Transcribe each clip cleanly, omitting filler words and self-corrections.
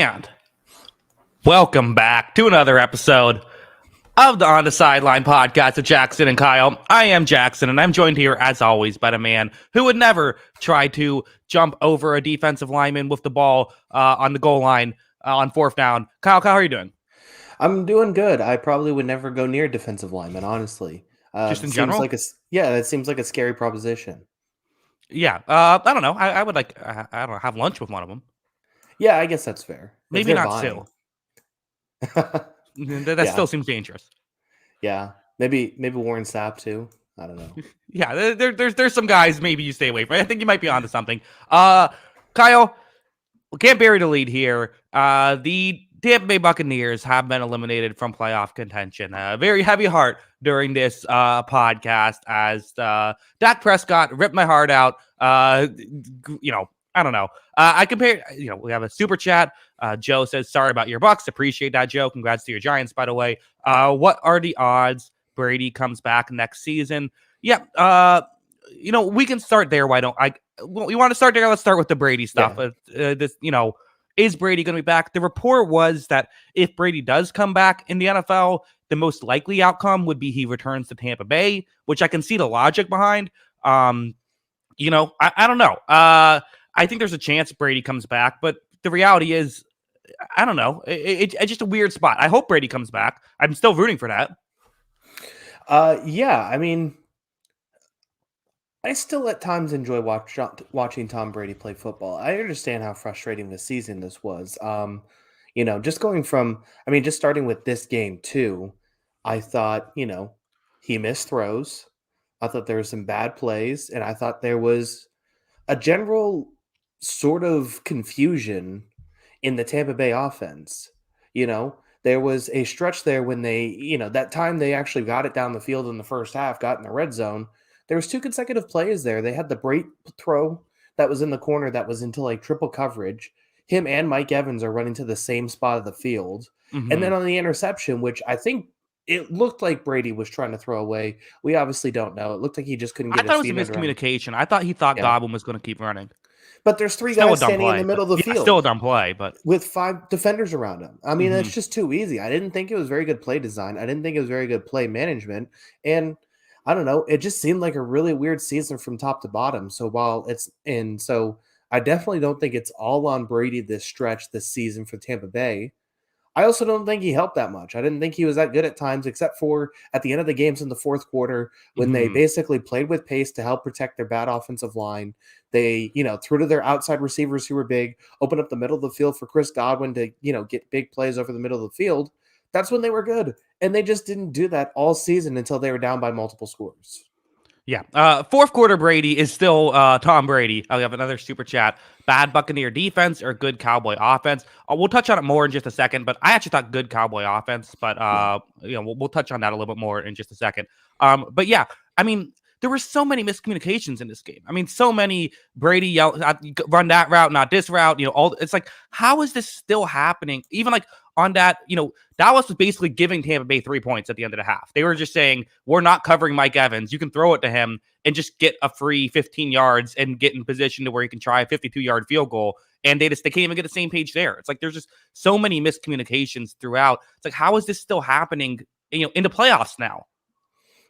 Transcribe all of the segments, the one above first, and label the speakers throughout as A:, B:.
A: And welcome back to another episode of the On the Sideline podcast with Jackson and Kyle. I am Jackson, and I'm joined here, as always, by the man who would never try to jump over a defensive lineman with the ball on the goal line on fourth down. Kyle, how are you doing?
B: I'm doing good. I probably would never go near defensive lineman, honestly.
A: Just in
B: Seems
A: general?
B: like that seems like a scary proposition.
A: Yeah, I don't know. I would like, I don't know, have lunch with one of them.
B: Yeah, I guess that's fair.
A: Maybe not Sue. That still seems dangerous.
B: Yeah, maybe Warren Sapp too. I don't know.
A: Yeah, there's some guys maybe you stay away from. I think you might be onto something. Kyle, we can't bury the lead here. The Tampa Bay Buccaneers have been eliminated from playoff contention. Very heavy heart during this podcast as Dak Prescott ripped my heart out. I don't know. I compare, we have a super chat. Joe says, sorry about your Bucks. Appreciate that, Joe. Congrats to your Giants, by the way. What are the odds Brady comes back next season? Yeah. We can start there. Why don't you want to start there? Let's start with the Brady stuff. Yeah. Is Brady going to be back? The report was that if Brady does come back in the NFL, the most likely outcome would be he returns to Tampa Bay, which I can see the logic behind. I don't know. I think there's a chance Brady comes back, but the reality is, I don't know. It's just a weird spot. I hope Brady comes back. I'm still rooting for that.
B: Yeah, I mean, I still at times enjoy watching Tom Brady play football. I understand how frustrating this season this was. Just starting with this game too, I thought, he missed throws. I thought there were some bad plays, and I thought there was a general sort of confusion in the Tampa Bay offense. There was a stretch there when they, that time they actually got it down the field in the first half, got in the red zone. There was 2 consecutive plays there. They had the break throw that was in the corner that was into like triple coverage. Him and Mike Evans are running to the same spot of the field. Mm-hmm. And then on the interception, which I think it looked like Brady was trying to throw away. We obviously don't know. It looked like he just couldn't get his feet.
A: I thought it was a miscommunication. I thought he thought Godwin was going to keep running.
B: But there's 3 guys standing in the middle of the field.
A: Still a dumb play, but
B: with 5 defenders around him. I mean, it's just too easy. I didn't think it was very good play design. I didn't think it was very good play management. And I don't know. It just seemed like a really weird season from top to bottom. So I definitely don't think it's all on Brady this stretch this season for Tampa Bay. I also don't think he helped that much. I didn't think he was that good at times, except for at the end of the games in the fourth quarter when they basically played with pace to help protect their bad offensive line. They, threw to their outside receivers who were big, opened up the middle of the field for Chris Godwin to, get big plays over the middle of the field. That's when they were good. And they just didn't do that all season until they were down by multiple scores.
A: Yeah. Fourth quarter Brady is still Tom Brady. I have another super chat. Bad Buccaneer defense or good Cowboy offense? We'll touch on it more in just a second, but I actually thought good Cowboy offense, but we'll touch on that a little bit more in just a second. But yeah, I mean, there were so many miscommunications in this game. I mean, so many Brady yelled, run that route, not this route. It's like, how is this still happening? Even like on that, Dallas was basically giving Tampa Bay 3 points at the end of the half. They were just saying, we're not covering Mike Evans. You can throw it to him and just get a free 15 yards and get in position to where you can try a 52-yard field goal. And they can't even get the same page there. It's like, there's just so many miscommunications throughout. It's like, how is this still happening, in the playoffs now?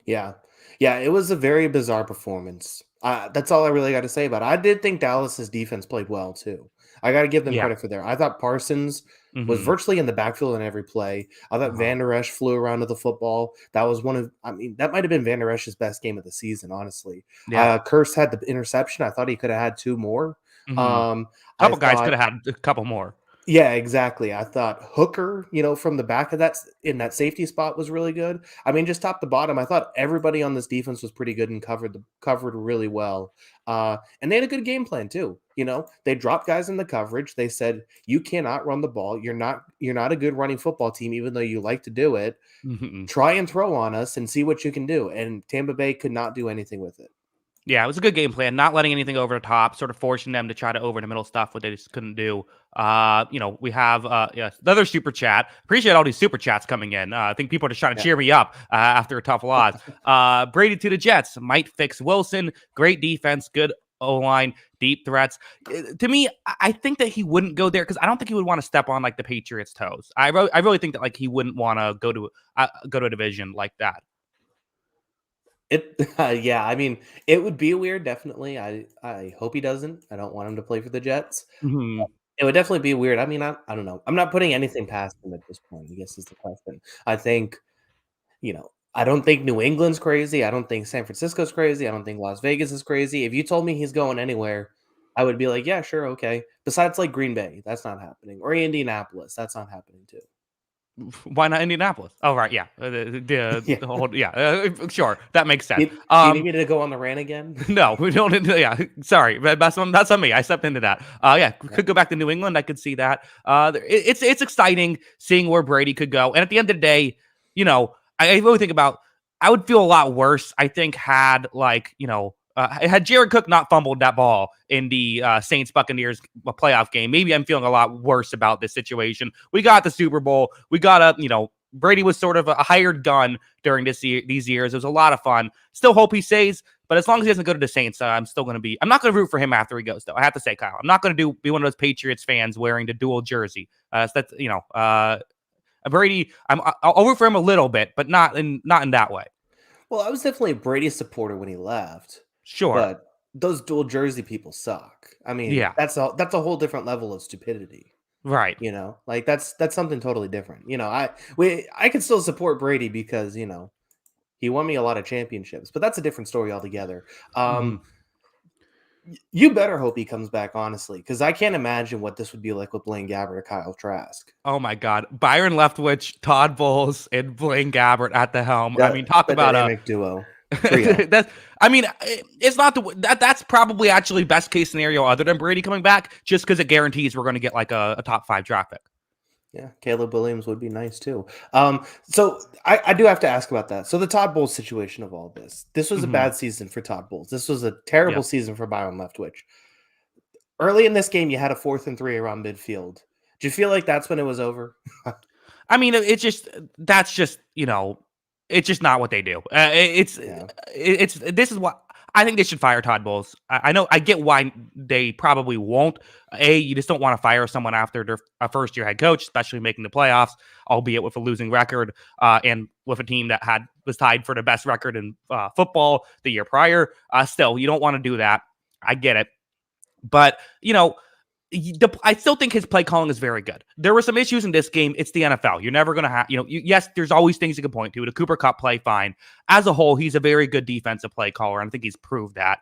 B: Yeah. Yeah, it was a very bizarre performance. That's all I really got to say about it. I did think Dallas's defense played well, too. I got to give them credit for that. I thought Parsons was virtually in the backfield in every play. I thought Van Der Esch flew around to the football. That was that might have been Van Der Esch's best game of the season, honestly. Yeah. Kearse had the interception. I thought he could have had 2 more.
A: A couple guys could have had a couple more.
B: Yeah, exactly. I thought Hooker, from the back of that in that safety spot was really good. I mean, just top to bottom, I thought everybody on this defense was pretty good and covered really well. And they had a good game plan too. They dropped guys in the coverage. They said, you cannot run the ball. You're not a good running football team, even though you like to do it. Try and throw on us and see what you can do. And Tampa Bay could not do anything with it.
A: Yeah, it was a good game plan, not letting anything over the top, sort of forcing them to try to over the middle stuff, what they just couldn't do. We have another super chat. Appreciate all these super chats coming in. I think people are just trying to cheer me up after a tough loss. Brady to the Jets might fix Wilson. Great defense, good O-line. deep threats. To me, I think that he wouldn't go there because I don't think he would want to step on like the Patriots' toes. I really think that like he wouldn't want to go to a division like that.
B: It yeah, I mean, it would be weird, definitely. I hope he doesn't. I don't want him to play for the Jets.
A: Mhm.
B: It would definitely be weird. I mean, I don't know. I'm not putting anything past him at this point, I guess is the question. I think, I don't think New England's crazy. I don't think San Francisco's crazy. I don't think Las Vegas is crazy. If you told me he's going anywhere, I would be like, yeah, sure, okay. Besides like Green Bay, that's not happening. Or Indianapolis, that's not happening too.
A: Why not Indianapolis? Oh, right, yeah,
B: Yeah.
A: the whole yeah, sure, that makes sense.
B: Do you need me to go on the rant again?
A: No, we don't. Yeah, sorry, but that's on me. I stepped into that. Yeah,
B: Yeah.
A: could go back to New England. I could see that. It's exciting seeing where Brady could go. And at the end of the day, I really think about. I would feel a lot worse. I think had Jared Cook not fumbled that ball in the Saints Buccaneers playoff game, maybe I'm feeling a lot worse about this situation. We got the Super Bowl. We got Brady was sort of a hired gun during these years. It was a lot of fun. Still hope he stays. But as long as he doesn't go to the Saints, I'm still going to be. I'm not going to root for him after he goes, though. I have to say, Kyle, I'm not going to be one of those Patriots fans wearing the dual jersey. Brady. I'll root for him a little bit, but not in that way.
B: Well, I was definitely a Brady supporter when he left,
A: Sure.
B: but those dual jersey people suck. I mean,
A: Yeah.
B: that's a whole different level of stupidity.
A: Right.
B: Like that's something totally different. I could still support Brady because he won me a lot of championships, but that's a different story altogether.
A: Mhm.
B: You better hope he comes back, honestly, because I can't imagine what this would be like with Blaine Gabbert or Kyle Trask.
A: Oh my God, Byron Leftwich, Todd Bowles, and Blaine Gabbert at the helm. I mean, talk
B: The
A: about
B: dynamic duo trio.
A: that's. I mean, it's not that's probably actually best case scenario other than Brady coming back, just because it guarantees we're going to get like a top 5 draft pick.
B: Yeah, Caleb Williams would be nice too. So I do have to ask about that. So the Todd Bowles situation of all this was a
A: Mhm.
B: bad season for Todd Bowles. This was a terrible
A: Yep.
B: season for Byron Leftwich. Early in this game, you had a 4th and 3 around midfield. Do you feel like that's when it was over?
A: I mean, that's just it's just not what they do.
B: Yeah.
A: This is what I think they should fire Todd Bowles. I know I get why they probably won't. You just don't want to fire someone after their first year head coach, especially making the playoffs, albeit with a losing record, and with a team that was tied for the best record in football the year prior. Still, you don't want to do that. I get it, but I still think his play calling is very good. There were some issues in this game. It's the NFL. You're never going to have, yes, there's always things you can point to. The Cooper Cup play, fine. As a whole, he's a very good defensive play caller, and I think he's proved that.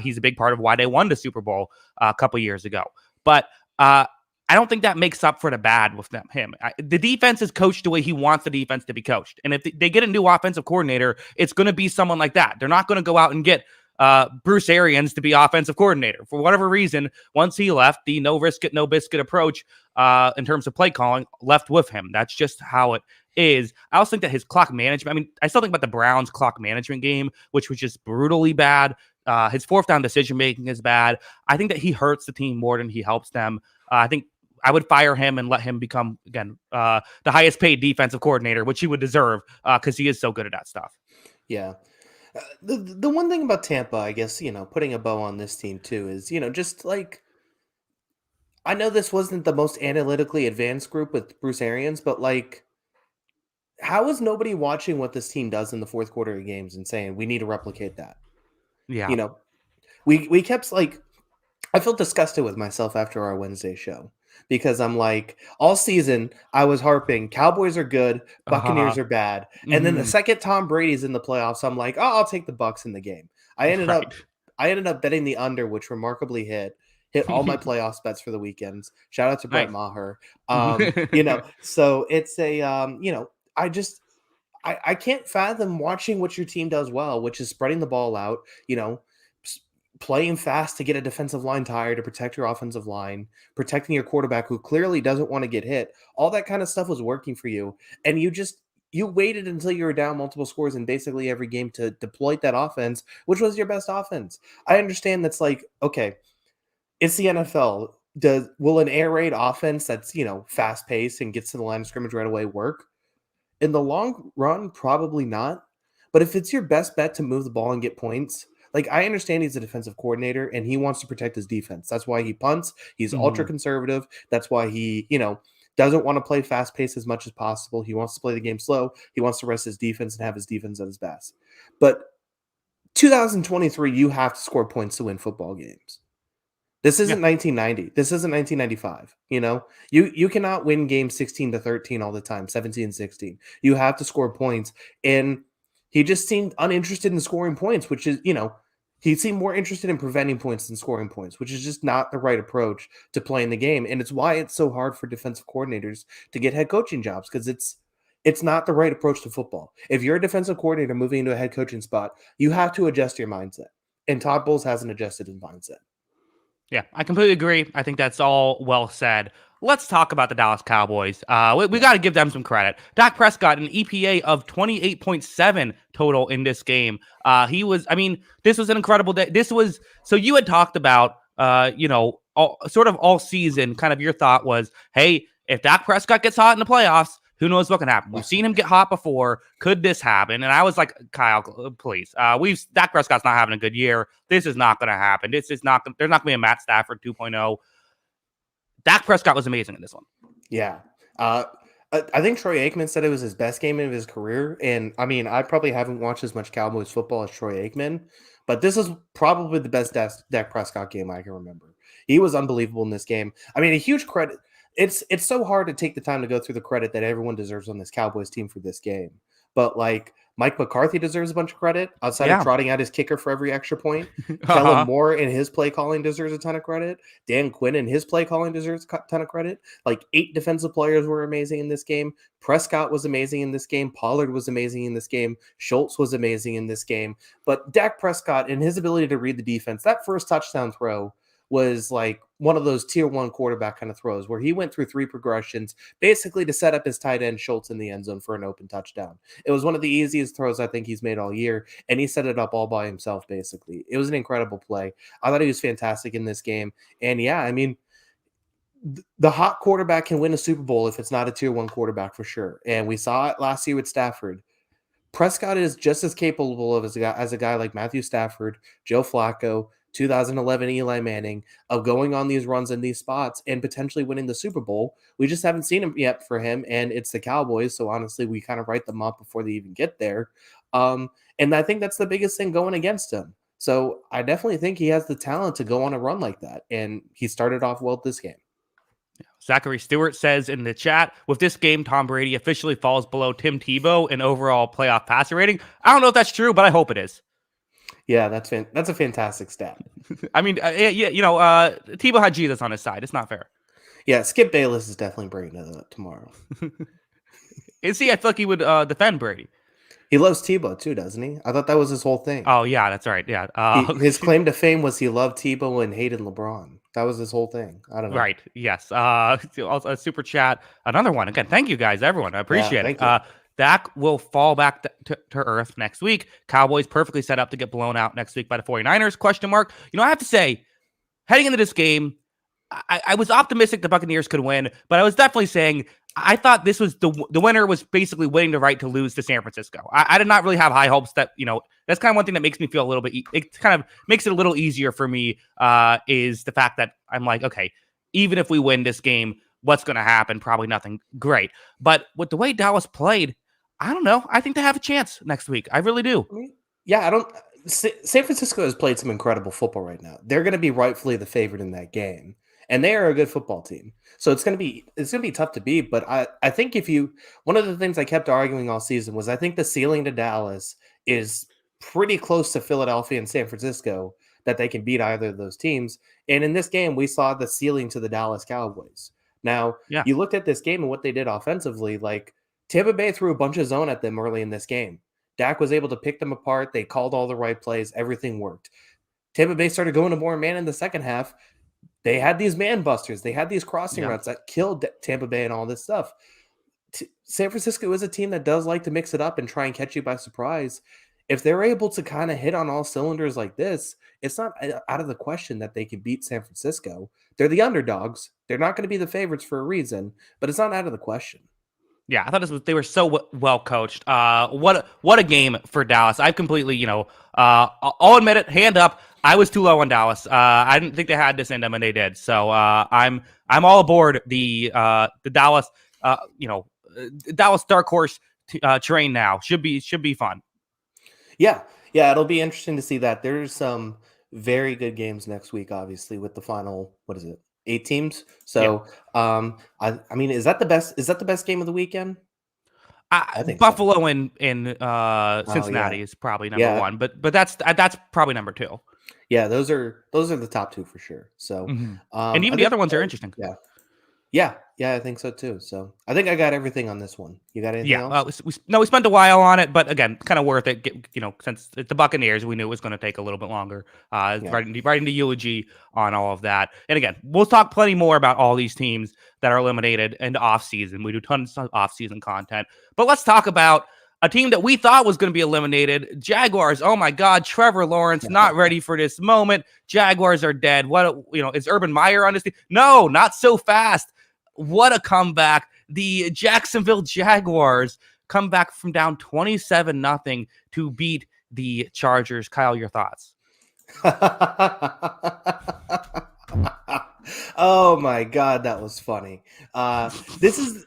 A: He's a big part of why they won the Super Bowl a couple years ago. But I don't think that makes up for the bad with him. The defense is coached the way he wants the defense to be coached. And if they get a new offensive coordinator, it's going to be someone like that. They're not going to go out and get Bruce Arians to be offensive coordinator. For whatever reason, once he left, the no risk it, no biscuit approach in terms of play calling left with him. That's just how it is. I also think that his clock management, I mean, I still think about the Browns clock management game, which was just brutally bad. His 4th down decision making is bad. I think that he hurts the team more than he helps them. I think I would fire him and let him become, again, the highest paid defensive coordinator, which he would deserve because he is so good at that stuff.
B: Yeah. The one thing about Tampa, I guess, putting a bow on this team too is, just like, I know this wasn't the most analytically advanced group with Bruce Arians, but like, how is nobody watching what this team does in the 4th quarter of games and saying we need to replicate that?
A: Yeah.
B: You know, we kept like, I felt disgusted with myself after our Wednesday show because I'm like, all season I was harping Cowboys are good, Buccaneers are bad, and then the
A: Mhm.
B: second Tom Brady's in the playoffs, I'm like, oh, I'll take the Bucks in the game. I ended
A: Right.
B: up betting the under, which remarkably hit all my playoffs bets for the weekends. Shout out to Brett
A: Nice.
B: Maher. So it's I just I can't fathom watching what your team does well, which is spreading the ball out, s- playing fast to get a defensive line tired to protect your offensive line, protecting your quarterback who clearly doesn't want to get hit. All that kind of stuff was working for you. And you waited until you were down multiple scores in basically every game to deploy that offense, which was your best offense. I understand that's like, okay, it's the NFL. Will an air raid offense that's, fast paced and gets to the line of scrimmage right away work? In the long run, probably not. But if it's your best bet to move the ball and get points, Like, I understand he's a defensive coordinator and he wants to protect his defense. That's why he punts. He's ultra
A: Mhm.
B: conservative. That's why he, doesn't want to play fast paced as much as possible. He wants to play the game slow. He wants to rest his defense and have his defense at his best. But 2023, you have to score points to win football games. This
A: Yeah.
B: isn't 1990. This isn't 1995. You cannot win games 16-13 all the time, 17-16. You have to score points. And he just seemed uninterested in scoring points, which is, he seemed more interested in preventing points than scoring points, which is just not the right approach to playing the game. And it's why it's so hard for defensive coordinators to get head coaching jobs, because it's not the right approach to football. If you're a defensive coordinator moving into a head coaching spot, you have to adjust your mindset. And Todd Bowles hasn't adjusted his mindset.
A: Yeah, I completely agree. I think that's all well said. Let's talk about the Dallas Cowboys. We
B: Yeah.
A: got to give them some credit. Dak Prescott, an EPA of 28.7 total in this game. This was an incredible day. So you had talked about, all season, kind of your thought was, hey, if Dak Prescott gets hot in the playoffs, who knows what can happen? We've seen him get hot before. Could this happen? And I was like, Kyle, please. Dak Prescott's not having a good year. This is not going to happen. This is not. There's not going to be a Matt Stafford 2.0. Dak Prescott was amazing in this one.
B: Yeah. I think Troy Aikman said it was his best game of his career. And I mean, I probably haven't watched as much Cowboys football as Troy Aikman, but this is probably the best Dak Prescott game I can remember. He was unbelievable in this game. I mean, a huge credit. It's so hard to take the time to go through the credit that everyone deserves on this Cowboys team for this game. But like, Mike McCarthy deserves a bunch of credit outside of
A: Yeah.
B: trotting out his kicker for every extra point. Kellen
A: Uh-huh.
B: Moore and his play calling deserves a ton of credit. Dan Quinn and his play calling deserves a ton of credit. Like, 8 defensive players were amazing in this game. Prescott was amazing in this game. Pollard was amazing in this game. Schultz was amazing in this game. But Dak Prescott and his ability to read the defense, that first touchdown throw was like one of those tier 1 quarterback kind of throws where he went through 3 progressions basically to set up his tight end Schultz in the end zone for an open touchdown. It was one of the easiest throws I think he's made all year, and he set it up all by himself basically. It was an incredible play. I thought he was fantastic in this game. And yeah, I mean, the hot quarterback can win a Super Bowl if it's not a tier 1 quarterback for sure. And we saw it last year with Stafford. Prescott is just as capable of as a guy like Matthew Stafford, Joe Flacco, 2011 Eli Manning, of going on these runs in these spots and potentially winning the Super Bowl. We just haven't seen him yet for him, and it's the Cowboys, so honestly, we kind of write them up before they even get there. And I think that's the biggest thing going against him. So I definitely think he has the talent to go on a run like that, and he started off well this game.
A: Zachary Stewart says in the chat, with this game, Tom Brady officially falls below Tim Tebow in overall playoff passer rating. I don't know if that's true, but I hope it is.
B: Yeah, that's a fantastic stat.
A: I mean, Tebow had Jesus on his side. It's not fair.
B: Yeah, Skip Bayless is definitely bringing it up tomorrow.
A: Is he? I feel like he would defend Brady.
B: He loves Tebow too, doesn't he? I thght that was his whole thing.
A: Oh, yeah, that's right. Yeah.
B: His claim to fame was he loved Tebow and hated LeBron. That was his whole thing. I don't know.
A: Right. Yes. Also a super chat. Another one. Again, thank you guys, everyone. I appreciate it. Dak will fall back to earth next week. Cowboys perfectly set up to get blown out next week by the 49ers? Question mark. I have to say, heading into this game, I was optimistic the Buccaneers could win, but I was definitely saying I thought this was the winner was basically winning the right to lose to San Francisco. I did not really have high hopes that, that's kind of one thing that makes me feel a little bit, it kind of makes it a little easier for me, is the fact that I'm like, okay, even if we win this game, what's going to happen? Probably nothing great. But with the way Dallas played, I don't know. I think they have a chance next week. I really do.
B: Yeah, San Francisco has played some incredible football right now. They're going to be rightfully the favorite in that game. And they are a good football team. So it's going to be tough to beat. But I think one of the things I kept arguing all season was I think the ceiling to Dallas is pretty close to Philadelphia and San Francisco, that they can beat either of those teams. And in this game, we saw the ceiling to the Dallas Cowboys. Now,
A: Yeah.
B: You looked at this game and what they did offensively, like Tampa Bay threw a bunch of zone at them early in this game. Dak was able to pick them apart. They called all the right plays. Everything worked. Tampa Bay started going to more man in the second half. They had these man busters. They had these crossing routes that killed Tampa Bay and all this stuff. San Francisco is a team that does like to mix it up and try and catch you by surprise. If they're able to kind of hit on all cylinders like this, it's not out of the question that they can beat San Francisco. They're the underdogs. They're not going to be the favorites for a reason, but it's not out of the question.
A: Yeah, I thought they were so well coached. What a game for Dallas. I completely, I'll admit it, hand up. I was too low on Dallas. I didn't think they had this in them, and they did. So I'm all aboard the Dallas, Dallas dark horse train now. Should be fun.
B: Yeah, yeah, it'll be interesting to see that. There's some very good games next week, obviously, with the final, what is it, 8 teams.
A: Yeah.
B: So, I mean, is that the best? Is that the best game of the weekend? I think so.
A: Buffalo in
B: Oh yeah,
A: Cincinnati is probably number
B: yeah,
A: one, but that's probably number two.
B: yeah. Those are the top two for sure. So,
A: Hmm. And
B: I
A: even the
B: think
A: other ones are interesting.
B: yeah, yeah, yeah. I think so too. So, I think I got everything on this one. You got anything
A: Yeah,
B: else?
A: we spent a while on it, but again, kind of worth it. Since it's the Buccaneers, we knew it was going to take a little bit longer.
B: Yeah.
A: Writing the eulogy on all of that, and again, we'll talk plenty more about all these teams that are eliminated in the off season. We do tons of off season content, but let's talk about a team that we thought was going to be eliminated. Jaguars. Oh my God, Trevor Lawrence not ready for this moment. Jaguars are dead. Is Urban Meyer on this team? No, not so fast. What a comeback. The Jacksonville Jaguars come back from down 27-0 to beat the Chargers. Kyle, your thoughts?
B: Oh my God, that was funny. This is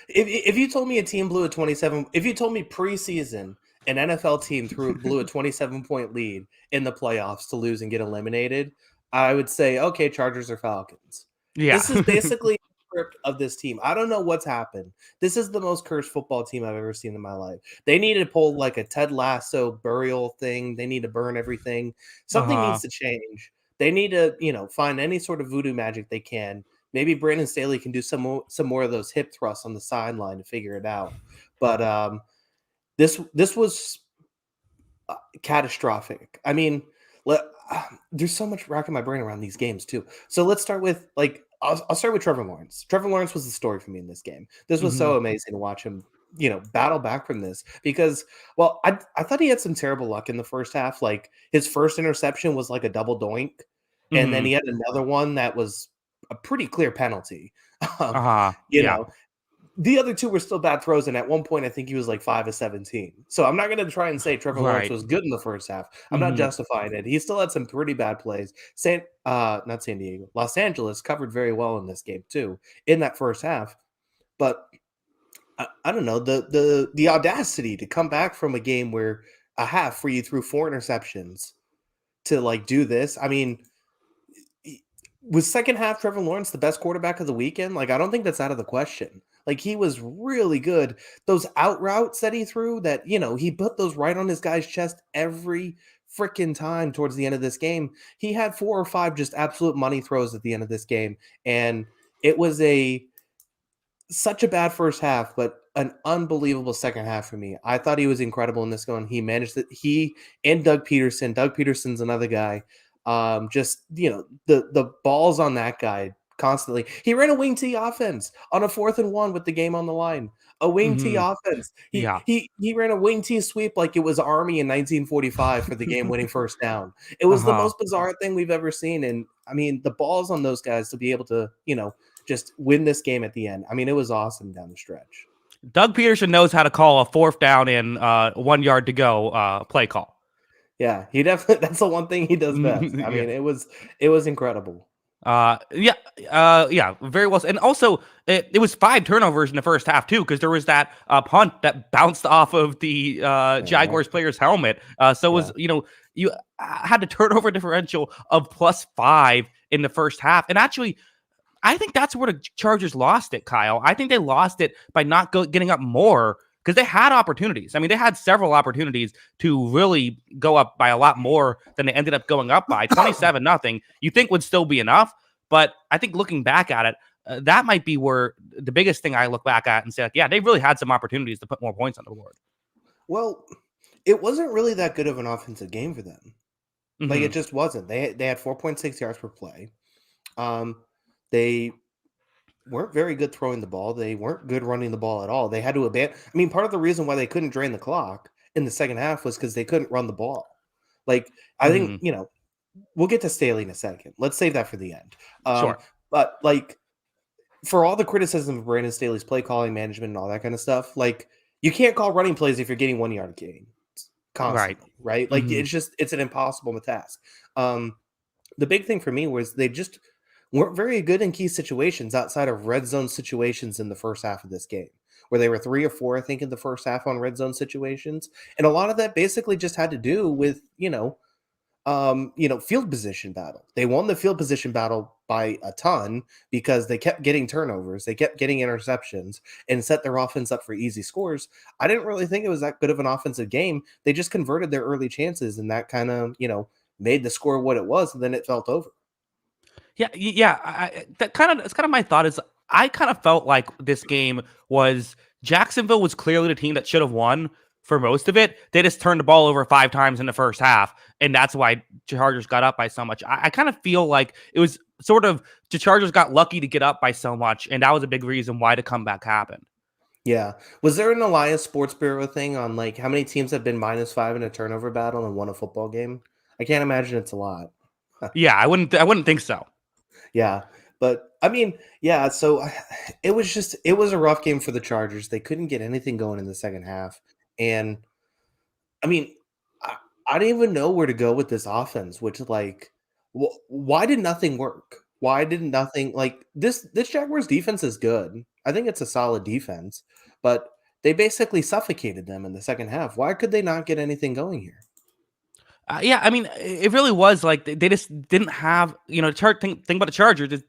B: if you told me a team blew a 27, if you told me preseason an NFL team blew a 27-point lead in the playoffs to lose and get eliminated, I would say, okay, Chargers or Falcons.
A: Yeah.
B: This is basically the script of this team. I don't know what's happened. This is the most cursed football team I've ever seen in my life. They need to pull like a Ted Lasso burial thing. They need to burn everything. Something
A: Uh-huh.
B: needs to change. They need to, find any sort of voodoo magic they can. Maybe Brandon Staley can do some more of those hip thrusts on the sideline to figure it out. But this was catastrophic. I mean, let, there's so much racking my brain around these games too. So let's start with I'll start with Trevor Lawrence. Trevor Lawrence was the story for me in this game. This was
A: Hmm.
B: so amazing to watch him, battle back from this because, well, I thought he had some terrible luck in the first half. Like his first interception was like a double doink, and then
A: Hmm.
B: he had another one that was a pretty clear penalty. Um,
A: Uh-huh.
B: you
A: Yeah.
B: know, the other two were still bad throws, and at one point, I think he was like 5 of 17. So I'm not going to try and say Trevor Lawrence
A: Right.
B: was good in the first half. I'm not
A: Hmm.
B: justifying it. He still had some pretty bad plays. Not San Diego, Los Angeles covered very well in this game too in that first half. But I don't know the audacity to come back from a game where a half where you threw 4 interceptions to like do this. I mean, was second half Trevor Lawrence the best quarterback of the weekend? Like, I don't think that's out of the question. Like, he was really good. Those out routes that he threw, that, he put those right on his guy's chest every freaking time towards the end of this game. He had 4 or 5 just absolute money throws at the end of this game. And it was such a bad first half, but an unbelievable second half for me. I thought he was incredible in this one. He managed that. He and Doug Peterson. Doug Peterson's another guy. Just the balls on that guy constantly. He ran a wing T offense on a 4th and 1 with the game on the line. A wing T
A: Hmm.
B: offense. He
A: Yeah.
B: he he ran a wing T sweep like it was Army in 1945 for the game winning first down. It was the
A: Uh-huh.
B: most bizarre thing we've ever seen. And I mean, the balls on those guys to be able to just win this game at the end. I mean, it was awesome down the stretch.
A: Doug Peterson knows how to call a fourth down in 1 yard to go play call.
B: Yeah, he definitely that's the one thing he does best. I
A: Yeah.
B: mean, it was incredible.
A: Yeah, yeah, very well. And also, it was 5 turnovers in the first half too, because there was that punt that bounced off of the
B: Yeah,
A: Jaguars player's helmet. So it
B: yeah.
A: was you had a turnover differential of +5 in the first half, and actually, I think that's where the Chargers lost it, Kyle. I think they lost it by not getting up more because they had opportunities. I mean, they had several opportunities to really go up by a lot more than they ended up going up by. 27-0, you think would still be enough. But I think looking back at it, that might be where the biggest thing I look back at and say, like, yeah, they really had some opportunities to put more points on the board.
B: Well, it wasn't really that good of an offensive game for them. Like
A: Hmm.
B: it just wasn't. They had 4.6 yards per play. They weren't very good throwing the ball. They weren't good running the ball at all. They had to abandon. I mean, part of the reason why they couldn't drain the clock in the second half was because they couldn't run the ball. Like I think
A: Hmm.
B: we'll get to Staley in a second. Let's save that for the end.
A: Sure.
B: But like for all the criticism of Brandon Staley's play calling, management, and all that kind of stuff, like you can't call running plays if you're getting 1 yard gain
A: Right.
B: constantly, right? Like
A: Hmm.
B: it's an impossible task. The big thing for me was they just weren't very good in key situations outside of red zone situations in the first half of this game, where they were 3 or 4, I think, in the first half on red zone situations, and a lot of that basically just had to do with field position battle. They won the field position battle by a ton because they kept getting turnovers, they kept getting interceptions, and set their offense up for easy scores. I didn't really think it was that good of an offensive game. They just converted their early chances, and that kind of, made the score what it was, and then it felt over.
A: Yeah. That's kind of my thought. Is I kind of felt like this game was Jacksonville was clearly the team that should have won for most of it. They just turned the ball over 5 times in the first half, and that's why Chargers got up by so much. I kind of feel like it was sort of the Chargers got lucky to get up by so much, and that was a big reason why the comeback happened.
B: Yeah. Was there an Elias Sports Bureau thing on like how many teams have been -5 in a turnover battle and won a football game? I can't imagine it's a lot.
A: Yeah, I wouldn't think so.
B: Yeah. But I mean, yeah, so it was a rough game for the Chargers. They couldn't get anything going in the second half. And I mean, I, I didn't even know where to go with this offense, which like why did nothing work? Why did nothing like this Jaguars defense is good. I think it's a solid defense, but they basically suffocated them in the second half. Why could they not get anything going here?
A: Yeah, I mean, it really was like they just didn't have, thing about the Chargers is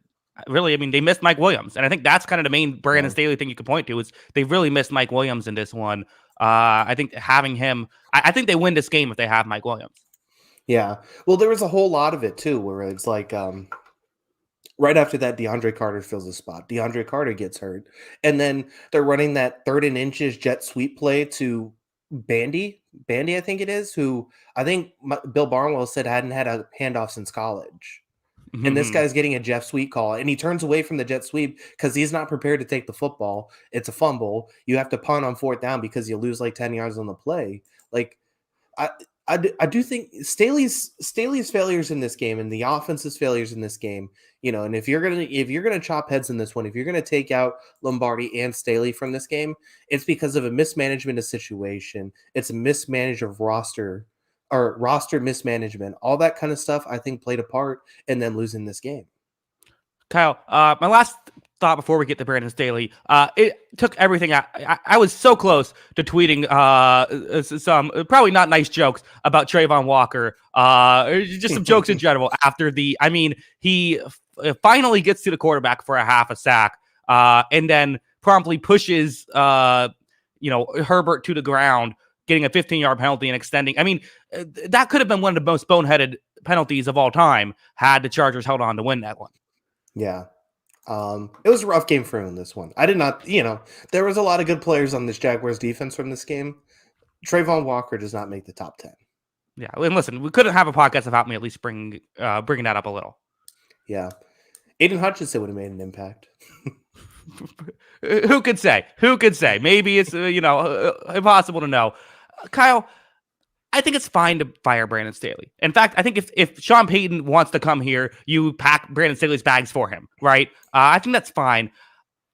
A: really, I mean, they missed Mike Williams. And I think that's kind of the main Brandon
B: Yeah.
A: Staley thing you could point to is they really missed Mike Williams in this one. I think having him, I think they win this game if they have Mike Williams.
B: Yeah. Well, there was a whole lot of it too, where it's like right after that, DeAndre Carter fills a spot. DeAndre Carter gets hurt. And then they're running that 3rd and inches jet sweep play to Bandy. Bandy, I think it is, who I think Bill Barnwell said hadn't had a handoff since college. And this
A: Mhm.
B: guy's getting a jet sweep call, and he turns away from the jet sweep because he's not prepared to take the football. It's a fumble. You have to punt on 4th down because you lose like 10 yards on the play. Like, I I do think Staley's failures in this game and the offense's failures in this game, and if you're gonna chop heads in this one, if you're gonna take out Lombardi and Staley from this game, it's because of a mismanagement of situation. It's a mismanage of roster mismanagement. All that kind of stuff I think played a part in them losing this game.
A: Kyle, my last thought before we get to Brandon Staley, it took everything. I was so close to tweeting some probably not nice jokes about Trayvon Walker, just some jokes in general. After I mean, he finally gets to the quarterback for a half a sack, and then promptly pushes, Herbert to the ground, getting a 15-yard penalty and extending. I mean, that could have been one of the most boneheaded penalties of all time had the Chargers held on to win that one.
B: Yeah. It was a rough game for him in this one. I did not, there was a lot of good players on this Jaguars defense from this game. Trayvon Walker does not make the top 10.
A: Yeah, and listen, we couldn't have a podcast without me at least bringing that up a little.
B: Yeah. Aiden Hutchinson would have made an impact.
A: Who could say? Who could say? Maybe it's impossible to know. Kyle, I think it's fine to fire Brandon Staley. In fact, I think if Sean Payton wants to come here, you pack Brandon Staley's bags for him, right? I think that's fine.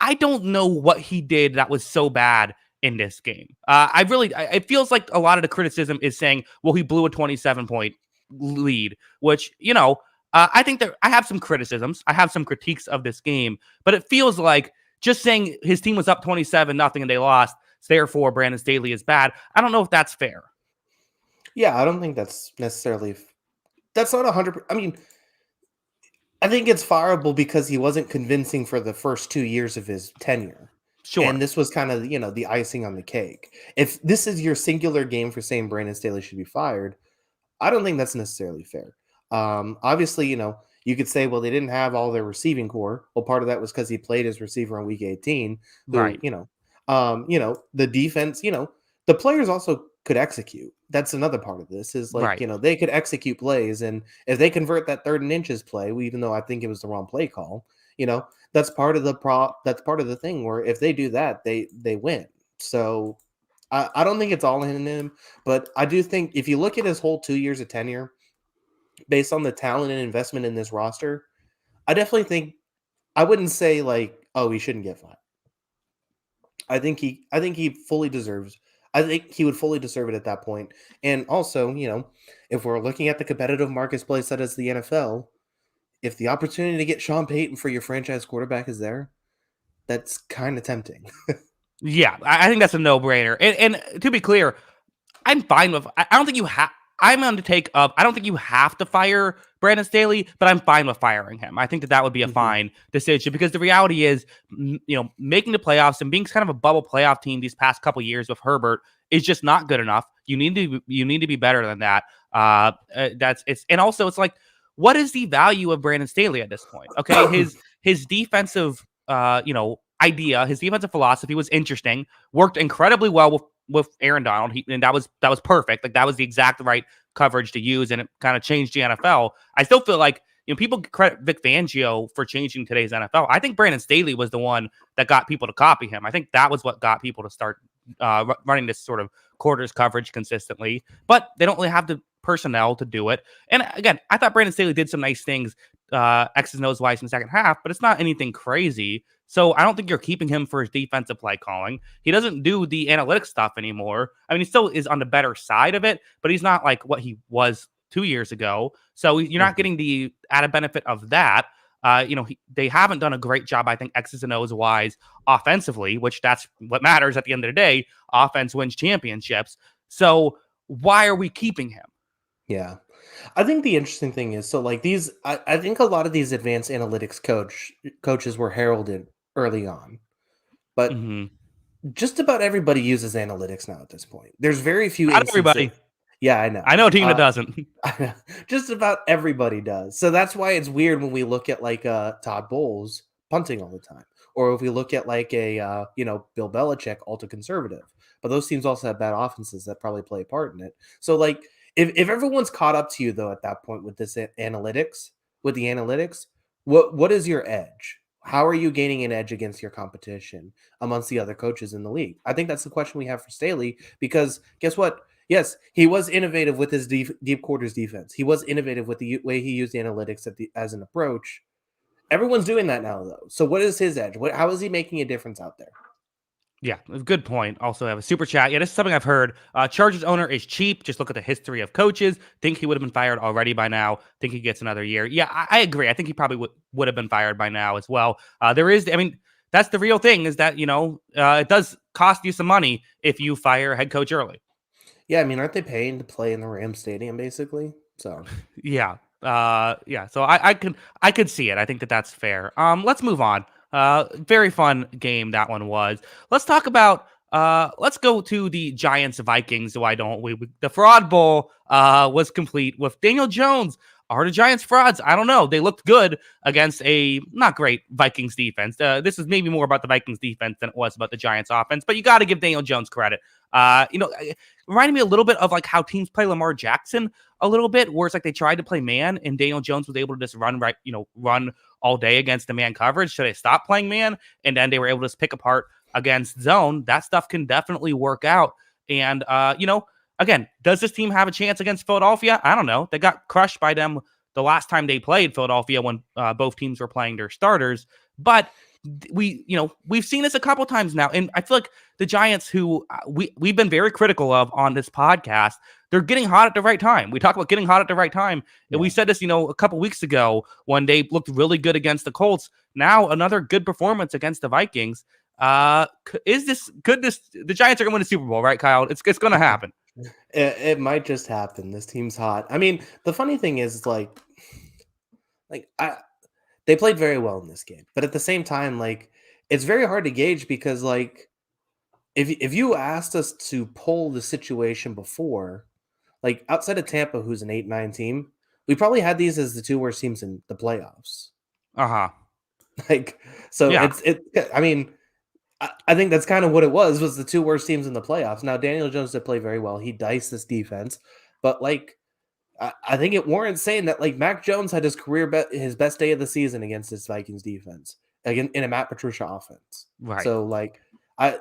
A: I don't know what he did that was so bad in this game. It feels like a lot of the criticism is saying, well, he blew a 27-point lead, which, I think I have some criticisms. I have some critiques of this game, but it feels like just saying his team was up 27-0 and they lost, so therefore Brandon Staley is bad. I don't know if that's fair.
B: Yeah, I don't think that's necessarily. That's not 100. I mean, I think it's fireable because he wasn't convincing for the first 2 years of his tenure.
A: Sure.
B: And this was kind of, the icing on the cake. If this is your singular game for saying Brandon Staley should be fired, I don't think that's necessarily fair. Obviously, you could say, well, they didn't have all their receiving core. Well, part of that was because he played his receiver on week 18, who,
A: Right.
B: the defense, the players also could execute. That's another part of this is like,
A: Right.
B: they could execute plays. And if they convert that 3rd and inches play, even though I think it was the wrong play call, that's part of that's part of the thing where if they do that, they win. So I don't think it's all in him, but I do think if you look at his whole 2 years of tenure, based on the talent and investment in this roster, I definitely think I wouldn't say like Oh, he shouldn't get fired. I think he fully deserves. I think he would fully deserve it at that point. And also, if we're looking at the competitive marketplace that is the NFL, if the opportunity to get Sean Payton for your franchise quarterback is there, that's kind of tempting.
A: Yeah, I think that's a no-brainer. And to be clear, I'm fine with. I don't think you have. I'm on the take of. I don't think you have to fire Brandon Staley, but I'm fine with firing him. I think that that would be a
B: Mhm.
A: fine decision because the reality is, making the playoffs and being kind of a bubble playoff team these past couple years with Herbert is just not good enough. You need to be better than that. That's it's and also it's like, what is the value of Brandon Staley at this point? Okay, his defensive idea, his defensive philosophy was interesting, worked incredibly well with Aaron Donald, and that was perfect. Like that was the exact right coverage to use, and it kind of changed the NFL. I still feel like people credit Vic Fangio for changing today's NFL. I think Brandon Staley was the one that got people to copy him. I think that was what got people to start running this sort of quarters coverage consistently. But they don't really have the personnel to do it. And again, I thought Brandon Staley did some nice things, X's and O's wise in the second half, but it's not anything crazy. So I don't think you're keeping him for his defensive play calling. He doesn't do the analytics stuff anymore. I mean, he still is on the better side of it, but he's not like what he was 2 years ago. So you're not
B: Mhm.
A: getting the added benefit of that. They haven't done a great job, I think, X's and O's wise offensively, which that's what matters at the end of the day. Offense wins championships. So why are we keeping him?
B: Yeah. I think the interesting thing is, so like I think a lot of these advanced analytics coaches were heralded early on, but
A: Mm-hmm.
B: just about everybody uses analytics now at this point. There's very few
A: Not
B: instances.
A: everybody.
B: Yeah, I know.
A: I know a team that doesn't.
B: Just about everybody does. So that's why it's weird when we look at like Todd Bowles punting all the time, or if we look at like a Bill Belichick ultra conservative. But those teams also have bad offenses that probably play a part in it. So like if everyone's caught up to you though at that point with this analytics, with the analytics, what is your edge? How are you gaining an edge against your competition amongst the other coaches in the league? I think that's the question we have for Staley because guess what? Yes, he was innovative with his deep quarters defense. He was innovative with the way he used analytics as an approach. Everyone's doing that now, though. So, what is his edge? How is he making a difference out there?
A: Yeah, good point. Also, have a super chat. Yeah, this is something I've heard. Chargers owner is cheap. Just look at the history of coaches. Think he would have been fired already by now. Think he gets another year. Yeah, I agree. I think he probably would have been fired by now as well. I mean, that's the real thing is that, it does cost you some money if you fire a head coach early.
B: Yeah, I mean, aren't they paying to play in the Rams stadium basically? So,
A: Yeah. Yeah. So I could see it. I think that that's fair. Let's move on. Very fun game that one was. Let's talk about. Let's go to the Giants Vikings. Why don't we? The Fraud Bowl was complete with Daniel Jones. Are the Giants frauds? I don't know. They looked good against a not great Vikings defense. This is maybe more about the Vikings defense than it was about the Giants offense. But you got to give Daniel Jones credit. It reminded me a little bit of like how teams play Lamar Jackson a little bit, where it's like they tried to play man and Daniel Jones was able to just run all day against the man coverage. So they stopped playing man and then they were able to just pick apart against zone. That stuff can definitely work out. And, again, does this team have a chance against Philadelphia? I don't know. They got crushed by them the last time they played Philadelphia when both teams were playing their starters. But we've seen this a couple times now, and I feel like the Giants, who we've been very critical of on this podcast, they're getting hot at the right time. We talk about getting hot at the right time, and we said this, a couple weeks ago when they looked really good against the Colts. Now another good performance against the Vikings. The Giants are going to win the Super Bowl, right, Kyle? It's going to happen.
B: it might just happen. This team's hot. I mean, the funny thing is, they played very well in this game, but at the same time, like it's very hard to gauge because, like, if you asked us to pull the situation before, like outside of Tampa, who's an 8-9 team, we probably had these as the two worst teams in the playoffs.
A: Uh-huh.
B: Like, so
A: Yeah.
B: I mean, I think that's kind of what it was the two worst teams in the playoffs. Now, Daniel Jones did play very well. He diced this defense, but like, I think it warrants saying that like Mac Jones had his his best day of the season against this Vikings defense, again in a Matt Patricia offense.
A: Right.
B: So like,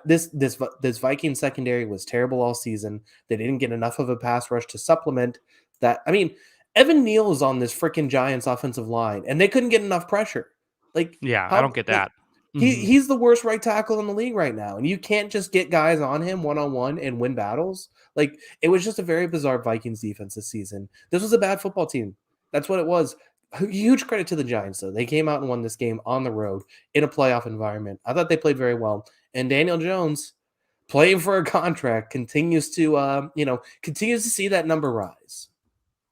B: this Viking secondary was terrible all season. They didn't get enough of a pass rush to supplement that. I mean, Evan Neal is on this freaking Giants offensive line, and they couldn't get enough pressure. Like,
A: Yeah, I don't get that. Mhm.
B: He's the worst right tackle in the league right now, and you can't just get guys on him one-on-one and win battles. Like, it was just a very bizarre Vikings defense this season. This was a bad football team. That's what it was. Huge credit to the Giants, though. They came out and won this game on the road in a playoff environment. I thought they played very well. And Daniel Jones, playing for a contract, continues to see that number rise.